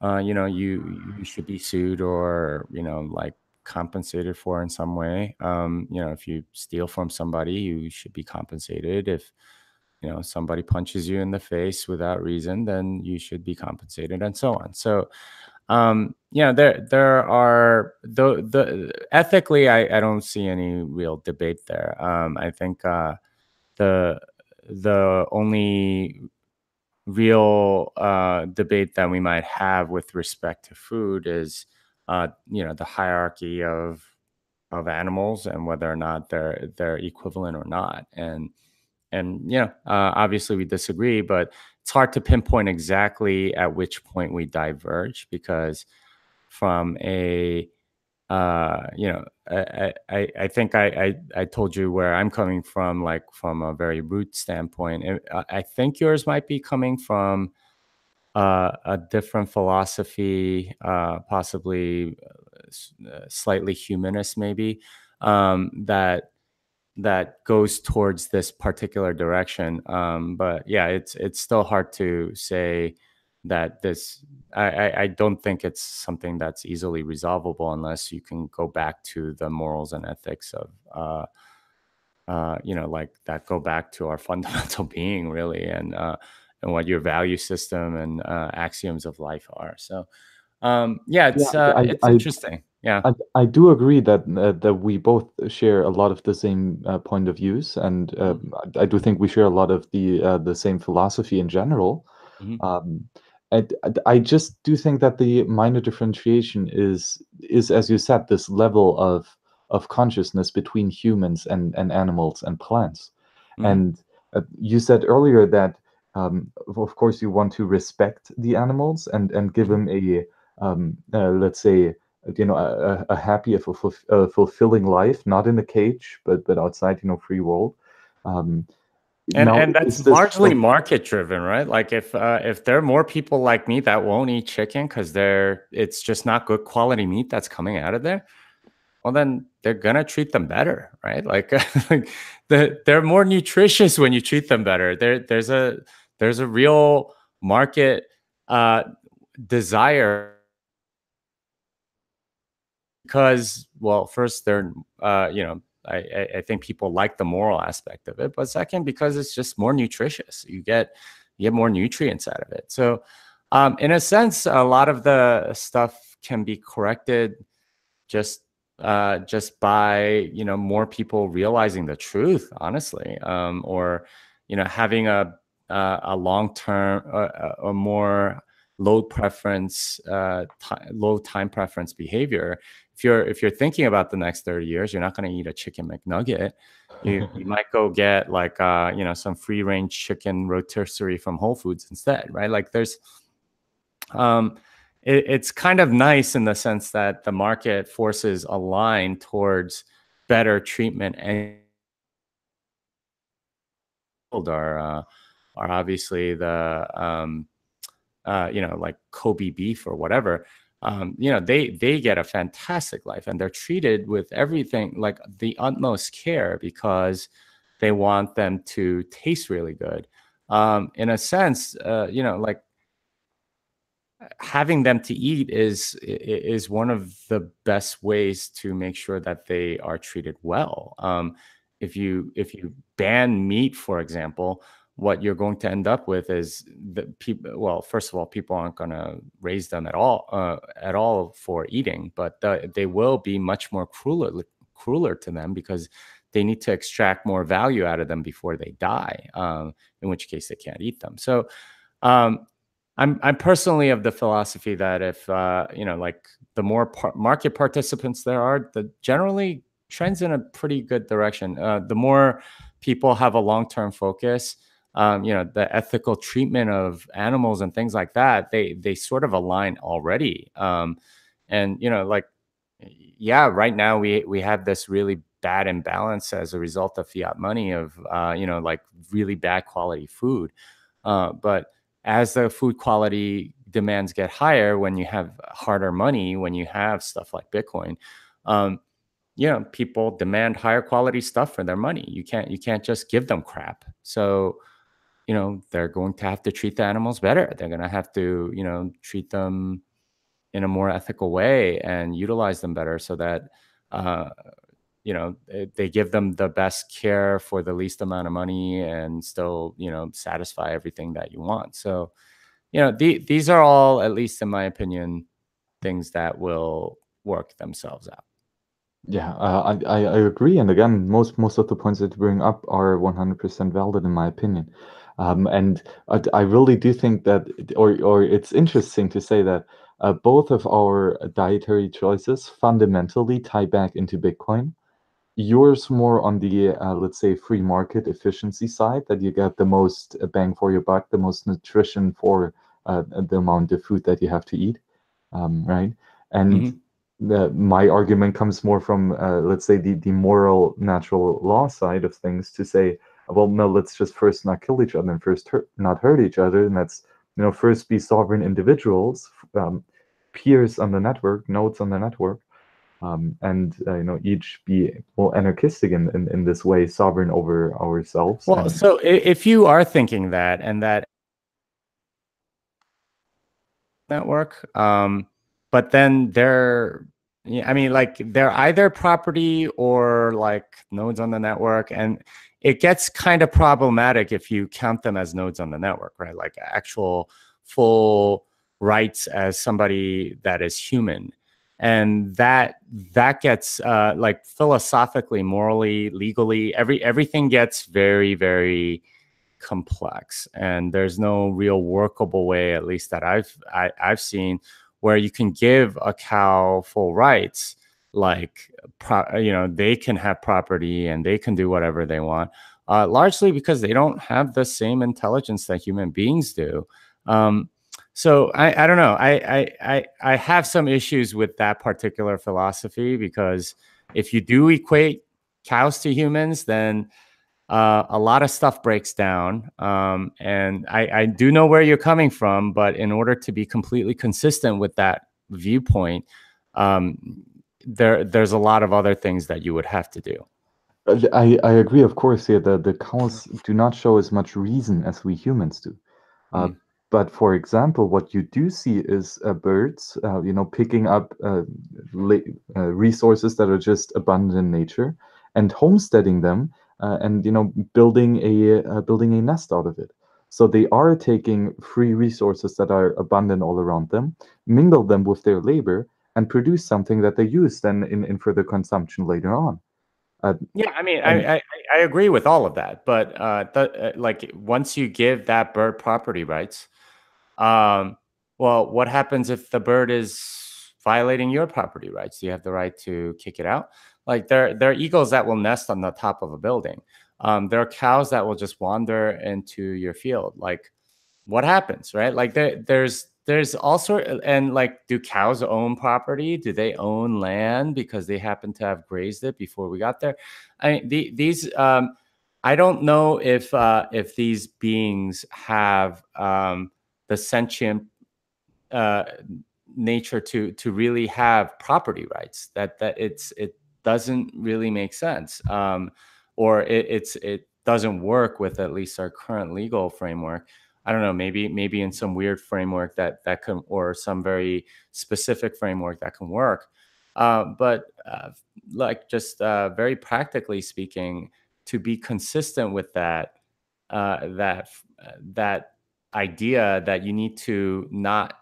you should be sued or, like compensated for in some way. If you steal from somebody, you should be compensated. If, somebody punches you in the face without reason, then you should be compensated and so on. So, there are the ethically, I don't see any real debate there. I think the only real debate that we might have with respect to food is the hierarchy of animals and whether or not they're equivalent or not. And obviously we disagree, but it's hard to pinpoint exactly at which point we diverge, because from a I think I told you where I'm coming from, like from a very root standpoint. I think yours might be coming from a different philosophy, possibly slightly humanist, maybe, that goes towards this particular direction. But yeah, it's still hard to say that this. I don't think it's something that's easily resolvable unless you can go back to the morals and ethics of, like that go back to our fundamental being, really, and what your value system and axioms of life are. So, it's interesting. Yeah, I do agree that we both share a lot of the same point of views, and I do think we share a lot of the same philosophy in general. I just do think that the minor differentiation is, as you said, this level of consciousness between humans and animals and plants. And you said earlier that, of course, you want to respect the animals and give them a let's say, a happy, fulfilling life, not in a cage, but outside, free world. And that's largely market driven, right? Like if there are more people like me that won't eat chicken because it's just not good quality meat that's coming out of there, well then they're gonna treat them better, right? Like, they're more nutritious when you treat them better. There's a real market desire, because, well, first they're I think people like the moral aspect of it, but second, because it's just more nutritious. You get more nutrients out of it. So in a sense, a lot of the stuff can be corrected just by more people realizing the truth, honestly, or having a long-term, a more low time preference behavior. If you're thinking about the next 30 years, you're not going to eat a chicken McNugget. You might go get like some free range chicken rotisserie from Whole Foods instead, right? Like there's it's kind of nice in the sense that the market forces align towards better treatment, and are obviously the like Kobe beef or whatever. They get a fantastic life, and they're treated with everything, like the utmost care, because they want them to taste really good. In a sense, like having them to eat is one of the best ways to make sure that they are treated well. If you ban meat, for example, what you're going to end up with is the people. Well, first of all, people aren't going to raise them at all for eating, but they will be much more crueler to them, because they need to extract more value out of them before they die. In which case, they can't eat them. So. I'm personally of the philosophy that if like the more market participants there are, the generally trends in a pretty good direction. The more people have a long-term focus, the ethical treatment of animals and things like that, they sort of align already. And like, yeah, right now we have this really bad imbalance as a result of fiat money of like really bad quality food, but as the food quality demands get higher, when you have harder money, when you have stuff like Bitcoin, people demand higher quality stuff for their money. You can't just give them crap. So, they're going to have to treat the animals better. They're going to have to, treat them in a more ethical way and utilize them better, so that, they give them the best care for the least amount of money and still, satisfy everything that you want. So, these are all, at least in my opinion, things that will work themselves out. Yeah, I agree. And again, most of the points that you bring up are 100% valid in my opinion. And I really do think that, or it's interesting to say that both of our dietary choices fundamentally tie back into Bitcoin. Yours more on the, let's say, free market efficiency side, that you get the most bang for your buck, the most nutrition for the amount of food that you have to eat, right? And my argument comes more from, let's say, the moral, natural law side of things, to say, well, no, let's just first not kill each other and first not hurt each other, and let's first be sovereign individuals, peers on the network, nodes on the network. And each be more anarchistic in this way, sovereign over ourselves. Well, so if you are thinking that, and that network, but then they're either property or like nodes on the network, and it gets kind of problematic if you count them as nodes on the network, right? Like actual full rights as somebody that is human. And that gets like philosophically, morally, legally, everything gets very, very complex, and there's no real workable way, at least that I've seen, where you can give a cow full rights, like they can have property and they can do whatever they want, largely because they don't have the same intelligence that human beings do. So I don't know. I have some issues with that particular philosophy, because if you do equate cows to humans, then a lot of stuff breaks down. And I do know where you're coming from, but in order to be completely consistent with that viewpoint, there's a lot of other things that you would have to do. I agree, of course. Yeah, the cows do not show as much reason as we humans do. But for example, what you do see is birds, picking up resources that are just abundant in nature and homesteading them, and building a nest out of it. So they are taking free resources that are abundant all around them, mingle them with their labor, and produce something that they use then in further consumption later on. Yeah, I mean, I agree with all of that, but like once you give that bird property rights, well, what happens if the bird is violating your property rights? Do you have the right to kick it out? Like there are eagles that will nest on the top of a building. There are cows that will just wander into your field. Like, what happens, right? Like there's all sort, and like, do cows own property? Do they own land because they happen to have grazed it before we got there? I mean, these I don't know if these beings have the sentient nature to really have property rights. That it doesn't really make sense, or it doesn't work with at least our current legal framework. I don't know, maybe in some weird framework that can, or some very specific framework that can work. But like just very practically speaking, to be consistent with that that idea that you need to not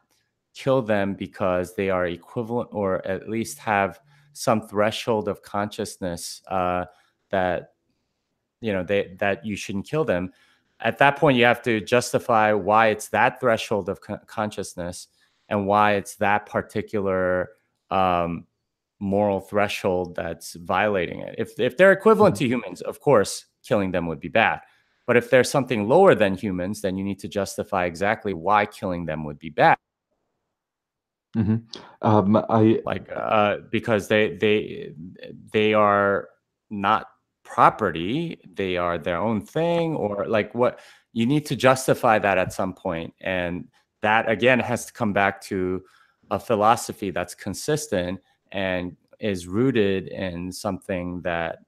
kill them because they are equivalent, or at least have some threshold of consciousness, that that you shouldn't kill them. At that point, you have to justify why it's that threshold of consciousness and why it's that particular moral threshold that's violating it. If they're equivalent to humans, of course, killing them would be bad. But if there's something lower than humans, then you need to justify exactly why killing them would be bad. Because they are not property, they are their own thing, or like, what you need to justify that at some point. And that again has to come back to a philosophy that's consistent and is rooted in something that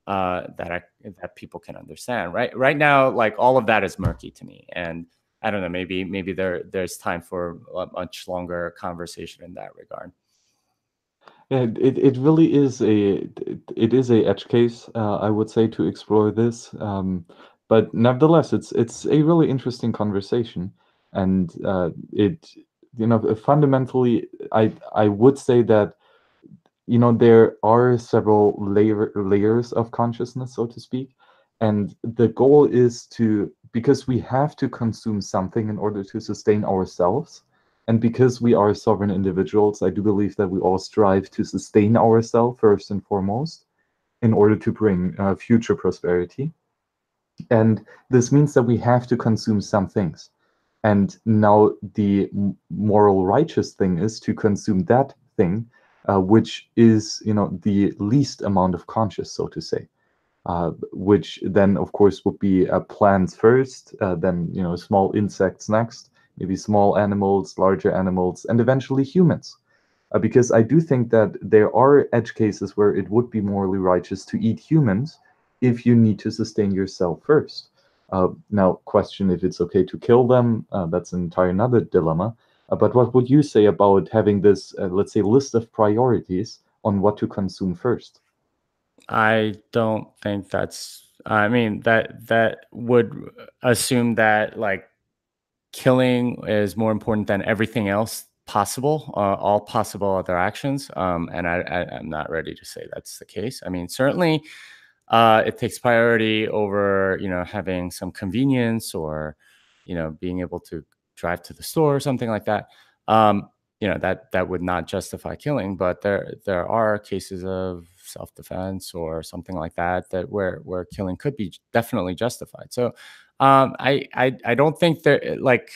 that people can understand. Right now, like, all of that is murky to me, and I don't know, maybe there's time for a much longer conversation in that regard. Yeah, it really is a edge case, I would say, to explore this. But nevertheless, it's a really interesting conversation, and it fundamentally, I would say that there are several layers of consciousness, so to speak, and the goal is because we have to consume something in order to sustain ourselves. And because we are sovereign individuals, I do believe that we all strive to sustain ourselves first and foremost in order to bring future prosperity. And this means that we have to consume some things. And now the moral righteous thing is to consume that thing, which is, the least amount of conscious, so to say. Which then, of course, would be plants first, then, small insects next, maybe small animals, larger animals, and eventually humans. Because I do think that there are edge cases where it would be morally righteous to eat humans if you need to sustain yourself first. Now, question if it's okay to kill them, that's an entire another dilemma. But what would you say about having this, let's say, list of priorities on what to consume first? I don't think I mean, that would assume that, like, killing is more important than everything else possible, all possible other actions. And I'm not ready to say that's the case. I mean, certainly it takes priority over, having some convenience, or, being able to drive to the store or something like that. That would not justify killing, but there are cases of self-defense or something like that where killing could be definitely justified. So I don't think like,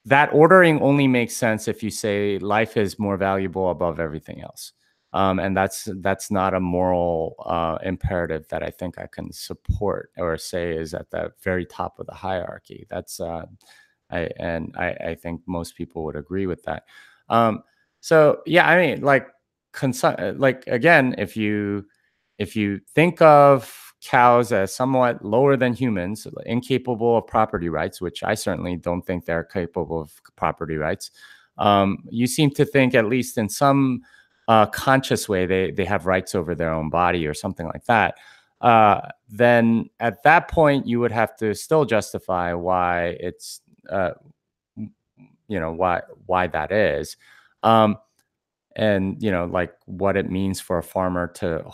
that ordering only makes sense if you say life is more valuable above everything else. And that's not a moral imperative that I think I can support or say is at the very top of the hierarchy. That's I think most people would agree with that. So yeah, I mean, like again, if you think of cows as somewhat lower than humans, incapable of property rights, which I certainly don't think they're capable of property rights, you seem to think, at least in some conscious way, they have rights over their own body or something like that. Then at that point, you would have to still justify why it's why that is. And like what it means for a farmer to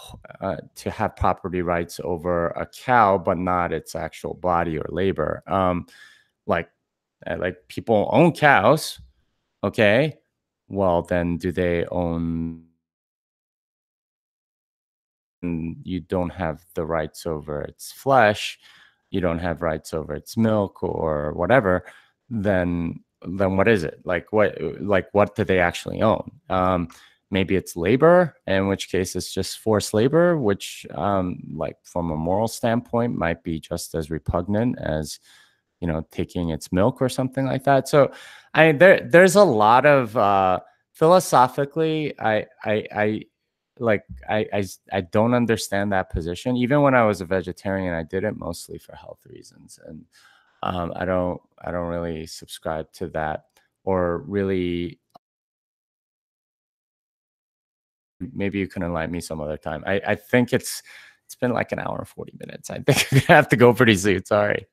have property rights over a cow, but not its actual body or labor. Like people own cows, okay? Well, then do they own? And you don't have the rights over its flesh, you don't have rights over its milk or whatever. Then what is it? Like what do they actually own? Maybe it's labor, in which case it's just forced labor, which like from a moral standpoint might be just as repugnant as taking its milk or something like that. So there's a lot of philosophically, I don't understand that position. Even when I was a vegetarian, I did it mostly for health reasons, and I don't really subscribe to that, or really. Maybe you can enlighten me some other time. I think it's been like an hour and 40 minutes. I think I'm gonna have to go pretty soon. Sorry.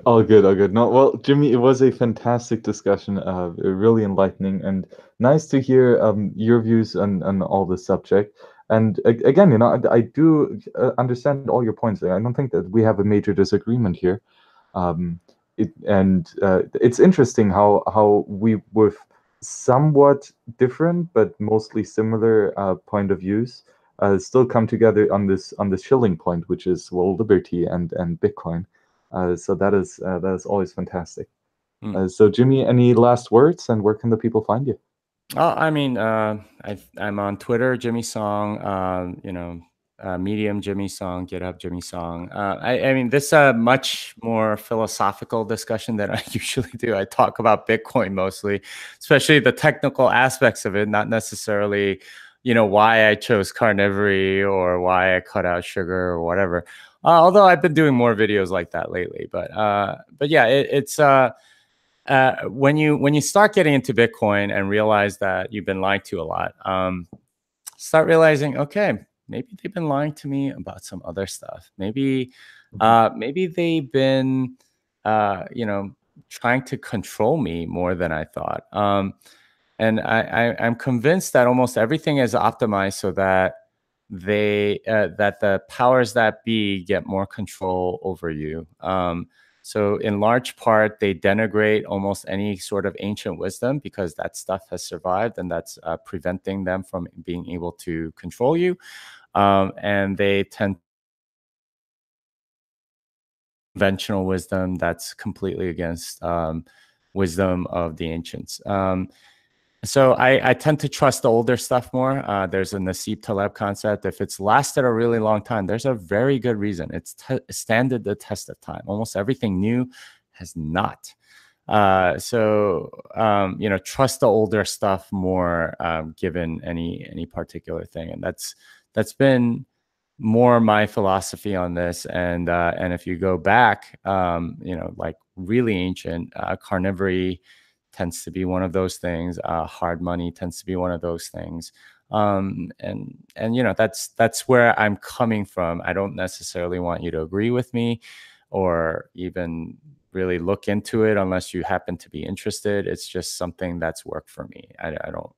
All good, all good. No, well, Jimmy, it was a fantastic discussion, really enlightening, and nice to hear your views on all the subject. And again, I do understand all your points. I don't think that we have a major disagreement here. It's interesting how we, with somewhat different but mostly similar point of views, still come together on this Schilling point, which is, well, liberty and Bitcoin. So that is always fantastic. So Jimmy, any last words, and where can the people find you? I mean, I'm on Twitter, Jimmy Song. Medium, Jimmy Song. GitHub, Jimmy Song. I mean, this is a much more philosophical discussion than I usually do. I talk about Bitcoin mostly, especially the technical aspects of it, not necessarily, why I chose carnivory or why I cut out sugar or whatever. Although I've been doing more videos like that lately, but yeah, it's when you start getting into Bitcoin and realize that you've been lied to a lot, start realizing, okay, maybe they've been lying to me about some other stuff. Maybe they've been trying to control me more than I thought. And I'm convinced that almost everything is optimized so that that the powers that be get more control over you. So in large part, they denigrate almost any sort of ancient wisdom because that stuff has survived, and that's preventing them from being able to control you. And they tend conventional wisdom that's completely against wisdom of the ancients. So I tend to trust the older stuff more. There's a Nasib Taleb concept. If it's lasted a really long time, there's a very good reason. It's standed the test of time. Almost everything new has not. So trust the older stuff more, given any particular thing. And that's been more my philosophy on this. And if you go back, like really ancient, carnivory tends to be one of those things. Hard money tends to be one of those things. And that's where I'm coming from. I don't necessarily want you to agree with me or even really look into it unless you happen to be interested. It's just something that's worked for me. I don't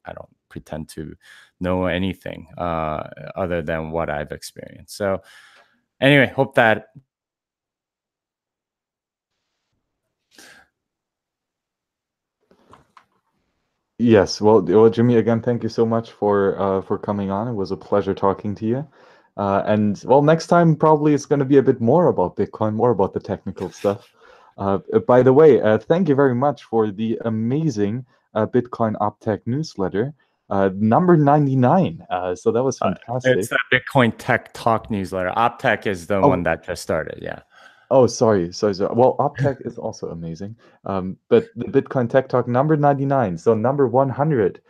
pretend to know anything other than what I've experienced. So anyway, hope that. Yes, well, Jimmy, again, thank you so much for coming on. It was a pleasure talking to you. And well, next time probably it's going to be a bit more about Bitcoin, more about the technical stuff. By the way, thank you very much for the amazing Bitcoin Uptech newsletter. number 99. So that was fantastic. It's the Bitcoin Tech Talk newsletter. OpTech is the one Oh, that just started. Yeah. oh, sorry. Well, OpTech is also amazing. But the Bitcoin Tech Talk number 99, so number 100,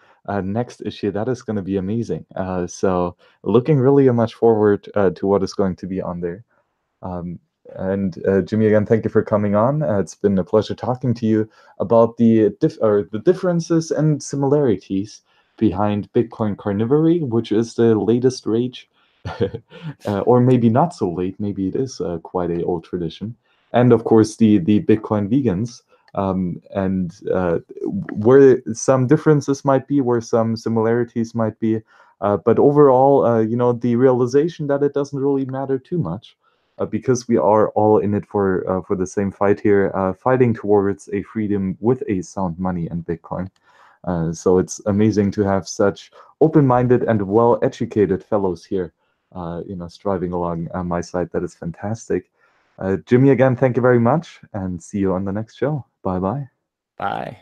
next issue, that is going to be amazing. So looking really much forward to what is going to be on there. And Jimmy, again, thank you for coming on. It's been a pleasure talking to you about the differences and similarities behind Bitcoin Carnivory, which is the latest rage, or maybe not so late. Maybe it is quite a old tradition. And of course, the Bitcoin vegans, and where some differences might be, where some similarities might be. But overall, the realization that it doesn't really matter too much. Because we are all in it for the same fight here, fighting towards a freedom with a sound money and Bitcoin. So it's amazing to have such open-minded and well-educated fellows here, striving along my side. That is fantastic. Jimmy, again, thank you very much, and see you on the next show. Bye-bye. Bye.